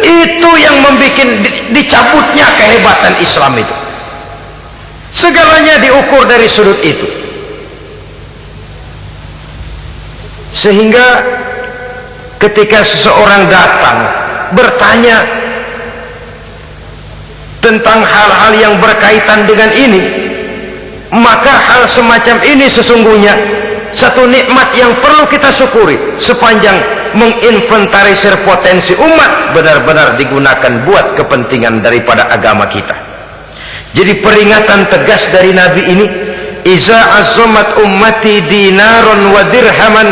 Itu yang membuat dicabutnya kehebatan Islam itu. Segalanya diukur dari sudut itu, sehingga ketika seseorang datang bertanya, tentang hal-hal yang berkaitan dengan ini, maka hal semacam ini sesungguhnya satu nikmat yang perlu kita syukuri sepanjang menginventarisir potensi umat benar-benar digunakan buat kepentingan daripada agama kita. Jadi peringatan tegas dari Nabi ini, iza azamat ummati dinaron wa dirhaman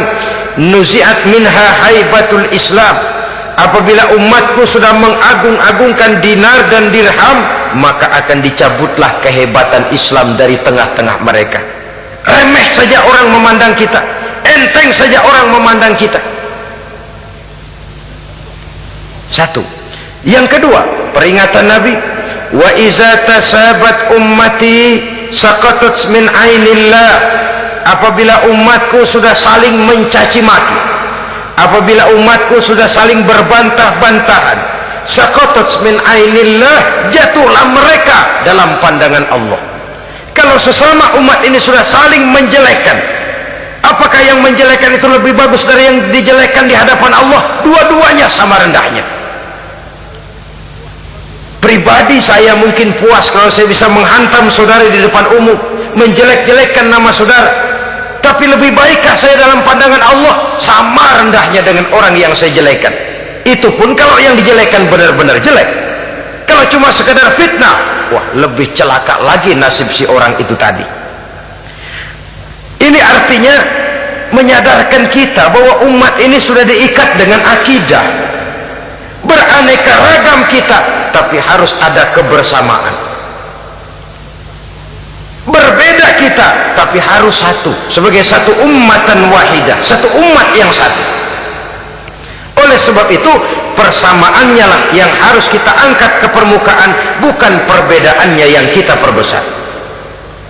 nuzi'at minha haibatul Islam. Apabila umatku sudah mengagung-agungkan dinar dan dirham, maka akan dicabutlah kehebatan Islam dari tengah-tengah mereka. Remeh saja orang memandang kita, enteng saja orang memandang kita. Satu. Yang kedua, peringatan Nabi, wa iza tasabat ummati saqatat min ainillah. Apabila umatku sudah saling mencaci maki, apabila umatku sudah saling berbantah-bantahan, saqatat min ainillah, jatuhlah mereka dalam pandangan Allah. Kalau sesama umat ini sudah saling menjelekkan, apakah yang menjelekkan itu lebih bagus dari yang dijelekkan di hadapan Allah? Dua-duanya sama rendahnya. Pribadi saya mungkin puas kalau saya bisa menghantam saudara di depan umum, menjelek-jelekkan nama saudara. Tapi lebih baikkah saya dalam pandangan Allah sama rendahnya dengan orang yang saya jelekkan? Itu pun kalau yang dijelekan benar-benar jelek. Kalau cuma sekedar fitnah, wah, lebih celaka lagi nasib si orang itu tadi. Ini artinya menyadarkan kita bahwa umat ini sudah diikat dengan akidah. Beraneka ragam kita, tapi harus ada kebersamaan. Berbeda kita, tapi harus satu, sebagai satu ummatan wahidah, satu umat yang satu. Oleh sebab itu, persamaannya lah yang harus kita angkat ke permukaan, bukan perbedaannya yang kita perbesar.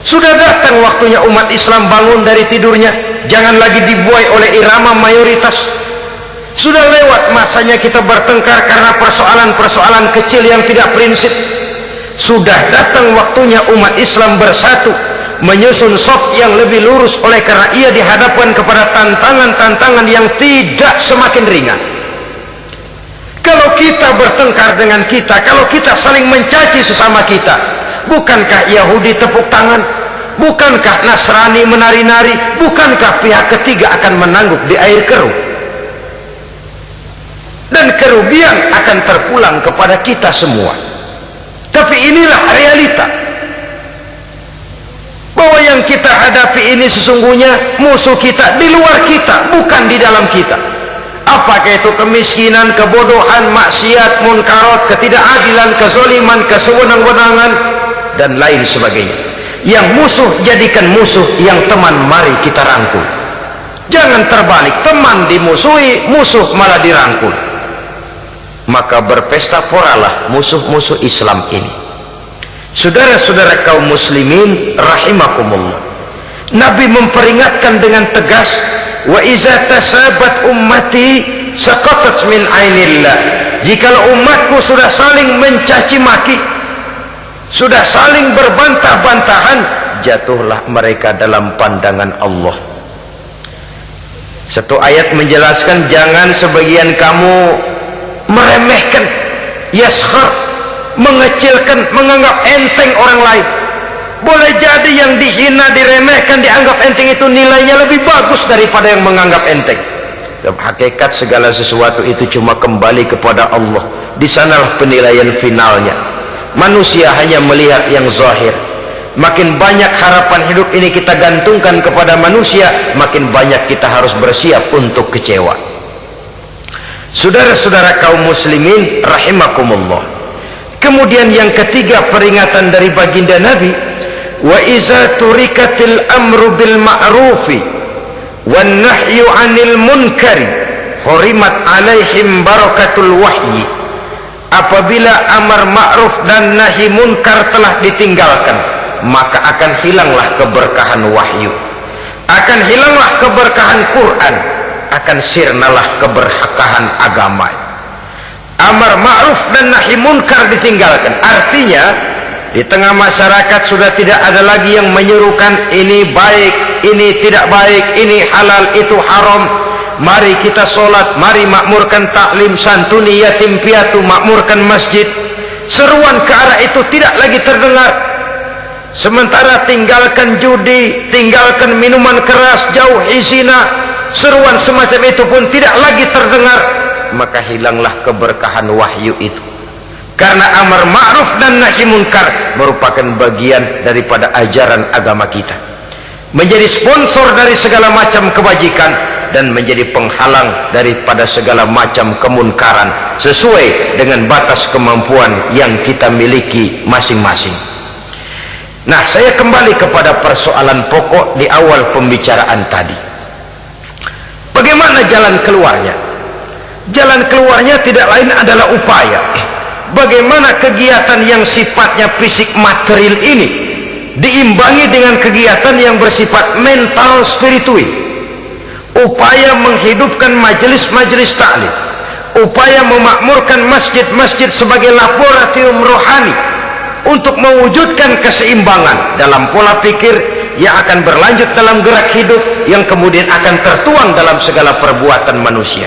Sudah datang waktunya umat Islam bangun dari tidurnya, jangan lagi dibuai oleh irama mayoritas. Sudah lewat masanya kita bertengkar karena persoalan-persoalan kecil yang tidak prinsip. Sudah datang waktunya umat Islam bersatu, menyusun saf yang lebih lurus, oleh karena ia dihadapkan kepada tantangan-tantangan yang tidak semakin ringan. Kalau kita bertengkar dengan kita, kalau kita saling mencaci sesama kita, bukankah Yahudi tepuk tangan? Bukankah Nasrani menari-nari? Bukankah pihak ketiga akan menangguk di air keruh? Dan kerugian akan terpulang kepada kita semua. Tapi inilah realita, bahwa yang kita hadapi ini sesungguhnya musuh kita di luar kita, bukan di dalam kita. Apakah itu kemiskinan, kebodohan, maksiat, munkarat, ketidakadilan, kezaliman, kesewenang-wenangan, dan lain sebagainya. Yang musuh jadikan musuh, yang teman mari kita rangkul. Jangan terbalik, teman dimusuhi, musuh malah dirangkul. Maka berpesta poralah musuh-musuh Islam ini. Saudara-saudara kaum muslimin rahimakumullah, Nabi memperingatkan dengan tegas, wa iza tasabat ummati saqatat min ainillah. Jikalau umatku sudah saling mencaci maki, sudah saling berbantah-bantahan, jatuhlah mereka dalam pandangan Allah. Satu ayat menjelaskan, jangan sebagian kamu meremehkan, yaskhar, mengecilkan, menganggap enteng orang lain. Boleh jadi yang dihina, diremehkan, dianggap enteng itu nilainya lebih bagus daripada yang menganggap enteng. Dan hakikat segala sesuatu itu cuma kembali kepada Allah. Di sanalah penilaian finalnya. Manusia hanya melihat yang zahir. Makin banyak harapan hidup ini kita gantungkan kepada manusia, makin banyak kita harus bersiap untuk kecewa. Saudara-saudara kaum muslimin rahimakumullah. Kemudian yang ketiga peringatan dari baginda Nabi, wa iza turikatil amru bil ma'rufi wan nahyu 'anil munkari hurimat 'alaihim barakatul wahyi. Apabila amar ma'ruf dan nahi munkar telah ditinggalkan, maka akan hilanglah keberkahan wahyu, akan hilanglah keberkahan Quran, akan sirnalah keberkahan agama. Amar ma'ruf dan nahi munkar ditinggalkan, artinya di tengah masyarakat sudah tidak ada lagi yang menyuruhkan ini baik, ini tidak baik, ini halal, itu haram. Mari kita sholat, mari makmurkan taklim, santuni yatim piatu, makmurkan masjid. seruan ke arah itu tidak lagi terdengar. Sementara tinggalkan judi, tinggalkan minuman keras, jauhi zina, seruan semacam itu pun tidak lagi terdengar. Maka hilanglah keberkahan wahyu itu. Karena amar ma'ruf dan nahi munkar merupakan bagian daripada ajaran agama kita, menjadi sponsor dari segala macam kebajikan dan menjadi penghalang daripada segala macam kemunkaran sesuai dengan batas kemampuan yang kita miliki masing-masing. Nah, saya kembali kepada persoalan pokok di awal pembicaraan tadi. Bagaimana jalan keluarnya? Jalan keluarnya tidak lain adalah upaya bagaimana kegiatan yang sifatnya fisik material ini diimbangi dengan kegiatan yang bersifat mental spiritual. Upaya menghidupkan majelis-majelis taklim, upaya memakmurkan masjid-masjid sebagai laboratorium rohani untuk mewujudkan keseimbangan dalam pola pikir yang akan berlanjut dalam gerak hidup yang kemudian akan tertuang dalam segala perbuatan manusia.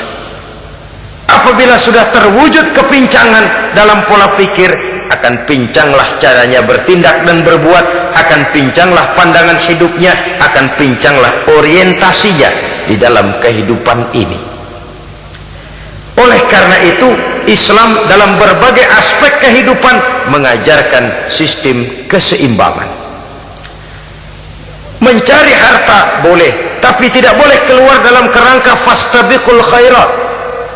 Apabila sudah terwujud kepincangan dalam pola pikir, akan pincanglah caranya bertindak dan berbuat, akan pincanglah pandangan hidupnya, akan pincanglah orientasinya di dalam kehidupan ini. Oleh karena itu, Islam dalam berbagai aspek kehidupan mengajarkan sistem keseimbangan. Mencari harta boleh, tapi tidak boleh keluar dalam kerangka fastabiqul khairat.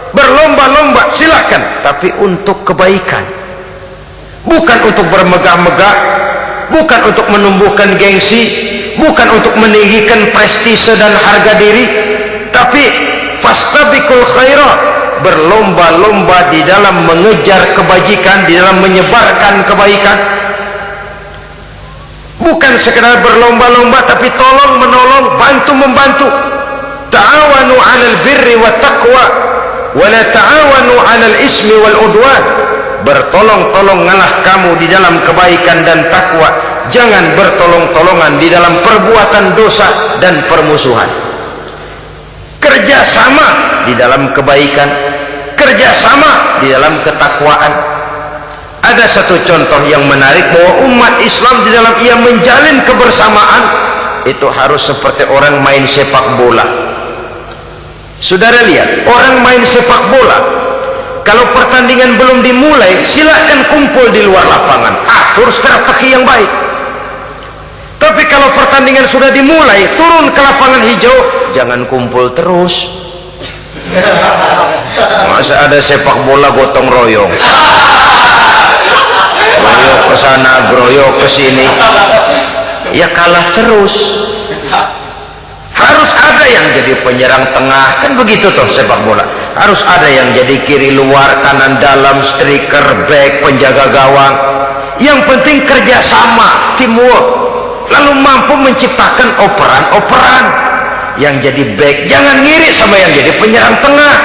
Berlomba-lomba silahkan, tapi untuk kebaikan, bukan untuk bermegah-megah, bukan untuk menumbuhkan gengsi, bukan untuk meninggikan prestise dan harga diri, tapi fastabiqul khairat, berlomba-lomba di dalam mengejar kebajikan, di dalam menyebarkan kebaikan. Bukan sekedar berlomba-lomba, tapi tolong menolong, bantu membantu. Ta'awanu 'alal birri wat taqwa wa la ta'awanu 'alal ismi wal udwan. Bertolong-tolonganlah kamu di dalam kebaikan dan takwa, jangan bertolong-tolongan di dalam perbuatan dosa dan permusuhan. Kerjasama di dalam kebaikan, kerjasama di dalam ketakwaan. Ada satu contoh yang menarik bahwa umat Islam di dalam ia menjalin kebersamaan itu harus seperti orang main sepak bola. Saudara lihat, orang main sepak bola, kalau pertandingan belum dimulai, silakan kumpul di luar lapangan, atur strategi yang baik. Tapi kalau pertandingan sudah dimulai, turun ke lapangan hijau, jangan kumpul terus. Masa ada sepak bola gotong royong, groyok ke sana, groyok ke sini, ya kalah terus. Harus ada yang jadi penyerang tengah, kan begitu toh sepak bola. Harus ada yang jadi kiri luar, kanan dalam, striker, back, penjaga gawang. Yang penting kerjasama, teamwork, lalu mampu menciptakan operan-operan. Yang jadi back jangan ngiri sama yang jadi penyerang tengah.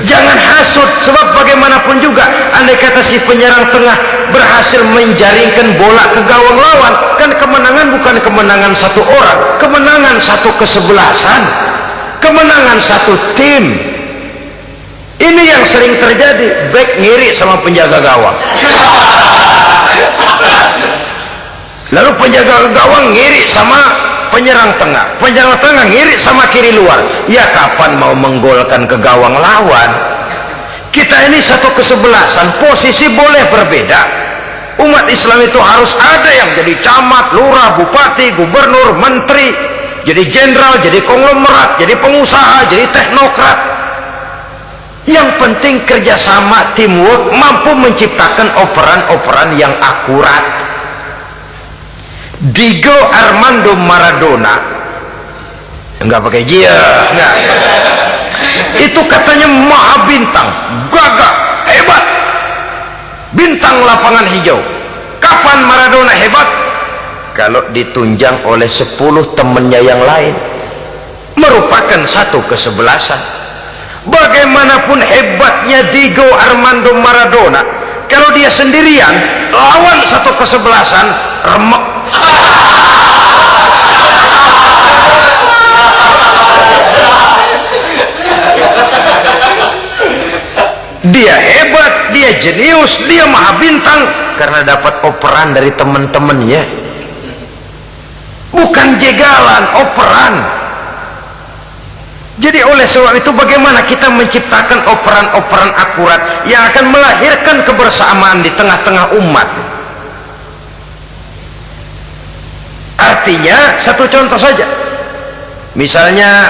Jangan hasut, sebab bagaimanapun juga andai kata si penyerang tengah berhasil menjaringkan bola ke gawang lawan, kan kemenangan bukan kemenangan satu orang, kemenangan satu kesebelasan, kemenangan satu tim. Ini yang sering terjadi, back ngiri sama penjaga gawang, lalu penjaga gawang ngiri sama penyerang tengah, penyerang tengah ngiri sama kiri luar. Ya kapan mau menggolkan ke gawang lawan? Kita ini satu kesebelasan, posisi boleh berbeda. Umat Islam itu harus ada yang jadi camat, lurah, bupati, gubernur, menteri, jadi jenderal, jadi konglomerat, jadi pengusaha, jadi teknokrat. Yang penting kerjasama, teamwork, mampu menciptakan operan-operan yang akurat. Diego Armando Maradona, enggak pakai dia, enggak. Itu katanya maha bintang, gagah, hebat, bintang lapangan hijau. Kapan Maradona hebat? Kalau ditunjang oleh 10 temannya yang lain, merupakan satu kesebelasan. Bagaimanapun hebatnya Diego Armando Maradona, kalau dia sendirian lawan satu kesebelasan, remek. jenius, dia maha bintang karena dapat operan dari teman-temannya, bukan jegalan, operan. Jadi oleh sebab itu bagaimana kita menciptakan operan-operan akurat yang akan melahirkan kebersamaan di tengah-tengah umat. Artinya satu contoh saja, misalnya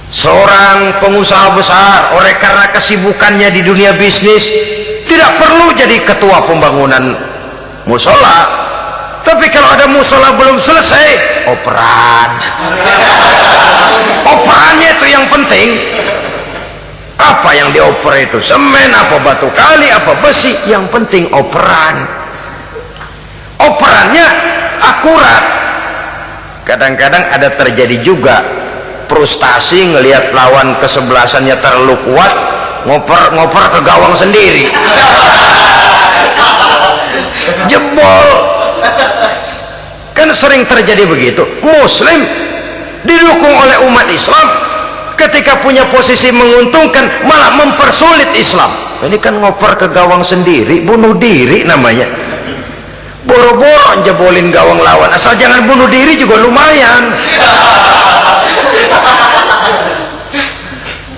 seorang pengusaha besar oleh karena kesibukannya di dunia bisnis tidak perlu jadi ketua pembangunan musola, tapi kalau ada musola belum selesai, operan. Operannya itu yang penting. Apa yang dioper itu? Semen, apa batu kali, apa besi? Yang penting operan. Operannya akurat. Kadang-kadang ada terjadi juga frustasi ngelihat lawan kesebelasannya terlalu kuat, ngoper ke gawang sendiri. Jebol. Kan sering terjadi begitu. Muslim didukung oleh umat Islam, ketika punya posisi menguntungkan malah mempersulit Islam. Ini kan ngoper ke gawang sendiri, bunuh diri namanya. Boro-boro jebolin gawang lawan, asal jangan bunuh diri juga lumayan.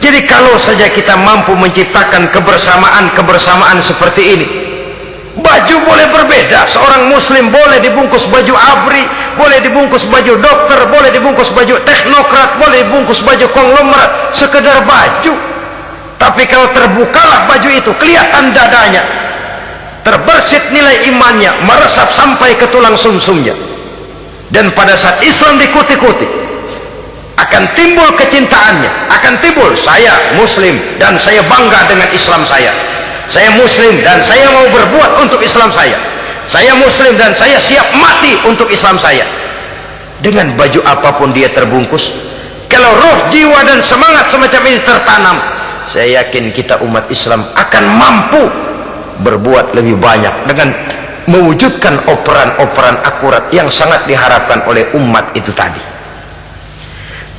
Jadi kalau saja kita mampu menciptakan kebersamaan seperti ini, baju boleh berbeda, seorang muslim boleh dibungkus baju abri, boleh dibungkus baju dokter, boleh dibungkus baju teknokrat, boleh dibungkus baju konglomerat, sekedar baju. Tapi kalau terbukalah baju itu, kelihatan dadanya, terbersit nilai imannya, meresap sampai ke tulang sumsumnya, dan pada saat Islam dikuti-kuti akan timbul kecintaannya, akan timbul saya muslim dan saya bangga dengan Islam saya muslim dan saya mau berbuat untuk Islam saya muslim dan saya siap mati untuk Islam saya. Dengan baju apapun dia terbungkus, kalau roh, jiwa dan semangat semacam ini tertanam, saya yakin kita umat Islam akan mampu berbuat lebih banyak dengan mewujudkan operan-operan akurat yang sangat diharapkan oleh umat itu tadi.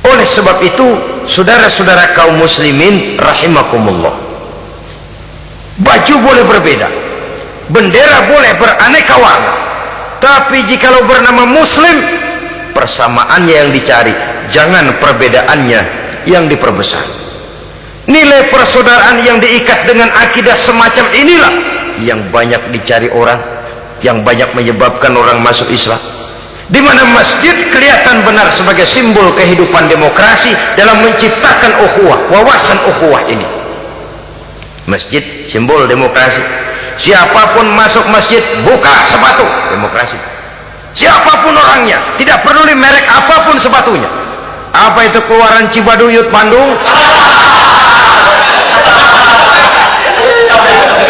Oleh sebab itu, saudara-saudara kaum muslimin rahimakumullah, baju boleh berbeda, bendera boleh beraneka warna, tapi jikalau bernama muslim, persamaannya yang dicari, jangan perbedaannya yang diperbesar. Nilai persaudaraan yang diikat dengan akidah semacam inilah yang banyak dicari orang, yang banyak menyebabkan orang masuk Islam. Di mana masjid kelihatan benar sebagai simbol kehidupan demokrasi dalam menciptakan ukhuwah, wawasan ukhuwah ini. Masjid simbol demokrasi. Siapapun masuk masjid buka sepatu, demokrasi. Siapapun orangnya, tidak peduli merek apapun sepatunya. Apa itu keluaran Cibaduyut Bandung?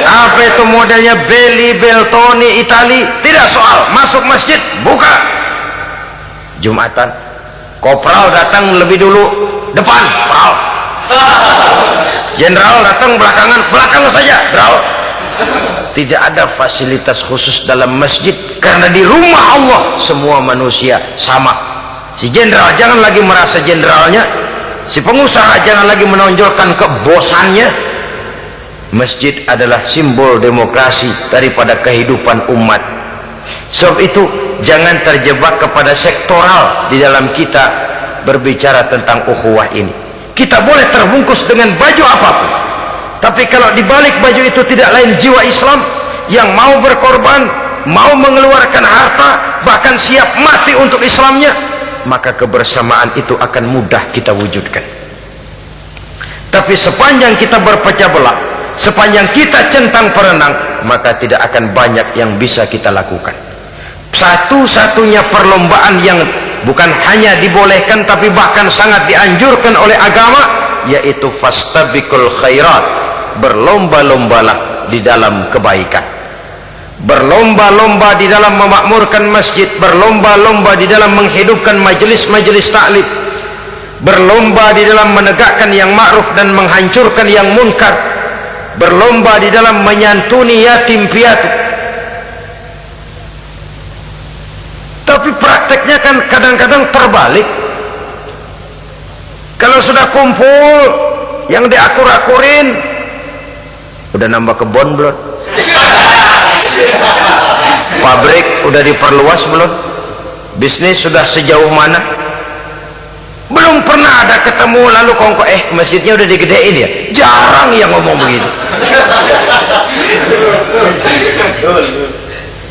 Apa itu modelnya Belli Beltoni Itali? Tidak soal, masuk masjid buka. Jumatan kopral datang lebih dulu depan, pral. Jenderal datang belakang saja, pral. Tidak ada fasilitas khusus dalam masjid, karena di rumah Allah semua manusia sama. Si jenderal jangan lagi merasa jenderalnya, si pengusaha jangan lagi menonjolkan kebosannya. Masjid adalah simbol demokrasi daripada kehidupan umat. Sebab itu jangan terjebak kepada sektoral di dalam kita berbicara tentang ukhuwah ini. Kita boleh terbungkus dengan baju apapun, tapi kalau di balik baju itu tidak lain jiwa Islam yang mau berkorban, mau mengeluarkan harta, bahkan siap mati untuk Islamnya, maka kebersamaan itu akan mudah kita wujudkan. Tapi sepanjang kita berpecah belah, sepanjang kita centang perenang, maka tidak akan banyak yang bisa kita lakukan. Satu-satunya perlombaan yang bukan hanya dibolehkan tapi bahkan sangat dianjurkan oleh agama, yaitu fastabiqul khairat, berlomba-lombalah di dalam kebaikan, berlomba-lomba di dalam memakmurkan masjid, berlomba-lomba di dalam menghidupkan majelis-majelis taklim, berlomba di dalam menegakkan yang ma'ruf dan menghancurkan yang munkar, berlomba di dalam menyantuni yatim piatu. Tapi prakteknya kan kadang-kadang terbalik. Kalau sudah kumpul yang diakur-akurin, Udah nambah kebun belum? Pabrik udah diperluas belum? Bisnis sudah sejauh mana? Belum pernah ada ketemu lalu kongko masjidnya udah digedein ya? Jarang yang ngomong begitu.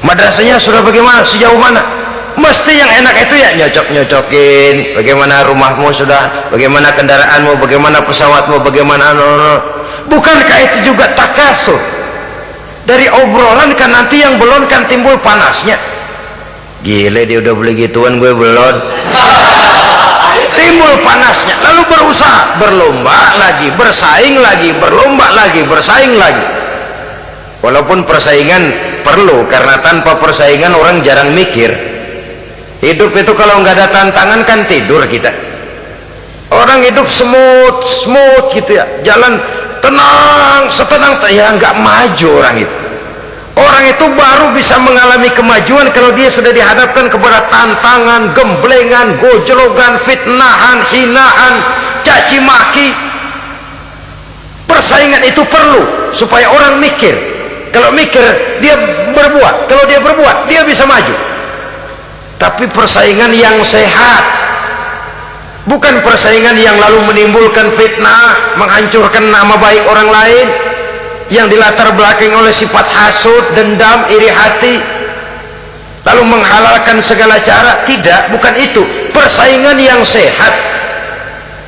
Madrasahnya sudah bagaimana? Sejauh mana? Mesti yang enak itu ya nyocok-nyocokin bagaimana rumahmu sudah, bagaimana kendaraanmu, bagaimana pesawatmu, bagaimana bukankah itu juga takasur? Dari obrolan kan nanti yang belum kan timbul panasnya. Gile dia udah beli gituan, gue belum. Timbul panasnya, lalu berusaha, berlomba lagi, bersaing lagi, berlomba lagi, bersaing lagi. Walaupun persaingan perlu, karena tanpa persaingan orang jarang mikir. Hidup itu kalau nggak ada tantangan kan tidur kita. Orang hidup smooth gitu ya, jalan tenang, setenang ya nggak maju orang itu. Orang itu baru bisa mengalami kemajuan kalau dia sudah dihadapkan kepada tantangan, gemblengan, gojlogan, fitnahan, hinaan, caci maki. Persaingan itu perlu supaya orang mikir. Kalau mikir dia berbuat, kalau dia berbuat dia bisa maju. Tapi persaingan yang sehat, bukan persaingan yang lalu menimbulkan fitnah, menghancurkan nama baik orang lain, yang dilatar belakangi oleh sifat hasud, dendam, iri hati, lalu menghalalkan segala cara. Tidak, bukan itu. Persaingan yang sehat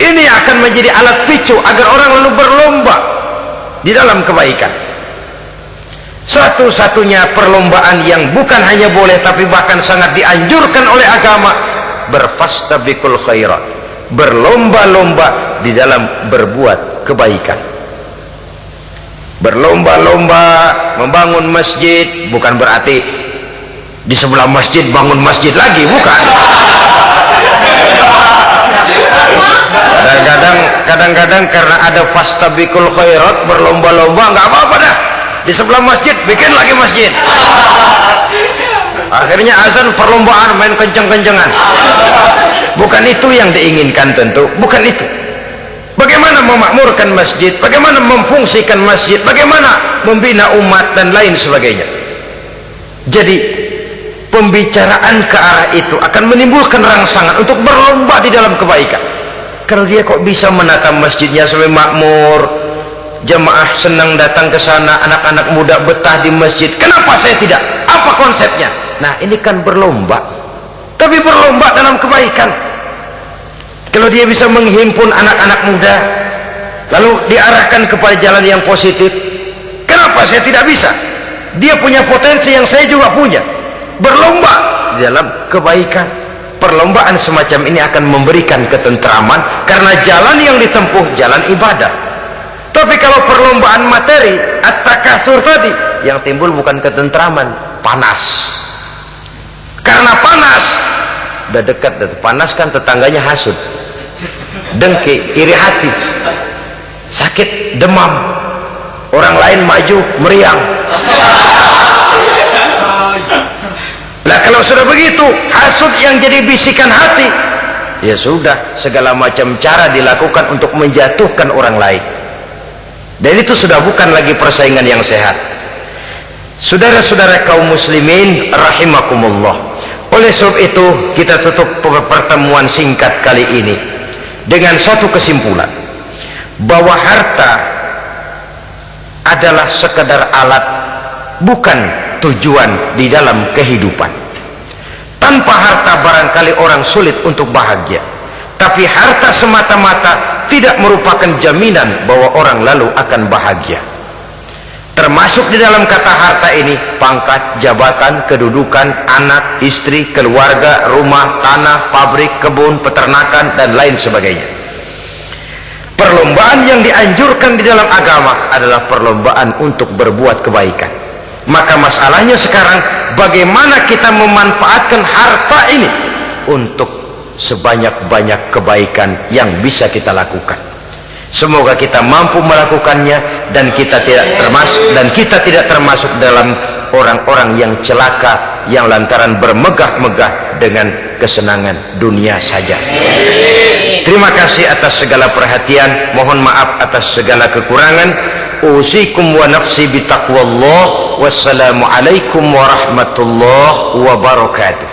ini akan menjadi alat picu agar orang lalu berlomba di dalam kebaikan. Satu-satunya perlombaan yang bukan hanya boleh tapi bahkan sangat dianjurkan oleh agama, berfastabiqul khairat, berlomba-lomba di dalam berbuat kebaikan. Berlomba-lomba membangun masjid bukan berarti di sebelah masjid bangun masjid lagi, bukan. Kadang-kadang karena ada fastabiqul khairat, berlomba-lomba, nggak apa-apa dah, di sebelah masjid bikin lagi masjid. Akhirnya azan perlombaan main kenceng-kencengan. Bukan itu yang diinginkan, tentu bukan itu. Bagaimana memakmurkan masjid, bagaimana memfungsikan masjid, bagaimana membina umat dan lain sebagainya. Jadi pembicaraan ke arah itu akan menimbulkan rangsangan untuk berlomba di dalam kebaikan. Kalau dia kok bisa menata masjidnya sampai makmur, jemaah senang datang ke sana, anak-anak muda betah di masjid, kenapa saya tidak? Apa konsepnya? Nah, ini kan berlomba, tapi berlomba dalam kebaikan. Kalau dia bisa menghimpun anak-anak muda lalu diarahkan kepada jalan yang positif, kenapa saya tidak bisa? Dia punya potensi yang saya juga punya. Berlomba di dalam kebaikan. Perlombaan semacam ini akan memberikan ketentraman karena jalan yang ditempuh jalan ibadah. Tapi kalau perlombaan materi, at-takasur tadi, yang timbul bukan ketentraman, panas. Karena panas, udah dekat, panas kan tetangganya hasud, dengki, iri hati, sakit, demam, orang lain maju, meriang. Nah, kalau sudah begitu, hasud yang jadi bisikan hati, ya sudah, segala macam cara dilakukan untuk menjatuhkan orang lain. Dan itu sudah bukan lagi persaingan yang sehat. Saudara-saudara kaum muslimin rahimakumullah, oleh sebab itu kita tutup pertemuan singkat kali ini dengan satu kesimpulan, bahwa harta adalah sekedar alat, bukan tujuan di dalam kehidupan. Tanpa harta barangkali orang sulit untuk bahagia, tapi harta semata-mata tidak merupakan jaminan bahwa orang lalu akan bahagia. Termasuk di dalam kata harta ini pangkat, jabatan, kedudukan, anak, istri, keluarga, rumah, tanah, pabrik, kebun, peternakan, dan lain sebagainya. Perlombaan yang dianjurkan di dalam agama adalah perlombaan untuk berbuat kebaikan. Maka masalahnya sekarang, bagaimana kita memanfaatkan harta ini untuk sebanyak-banyak kebaikan yang bisa kita lakukan. Semoga kita mampu melakukannya dan kita tidak termasuk dalam orang-orang yang celaka yang lantaran bermegah-megah dengan kesenangan dunia saja. Terima kasih atas segala perhatian, mohon maaf atas segala kekurangan. usikum wa nafsi bitaqwallah. Wassalamualaikum warahmatullahi wabarakatuh.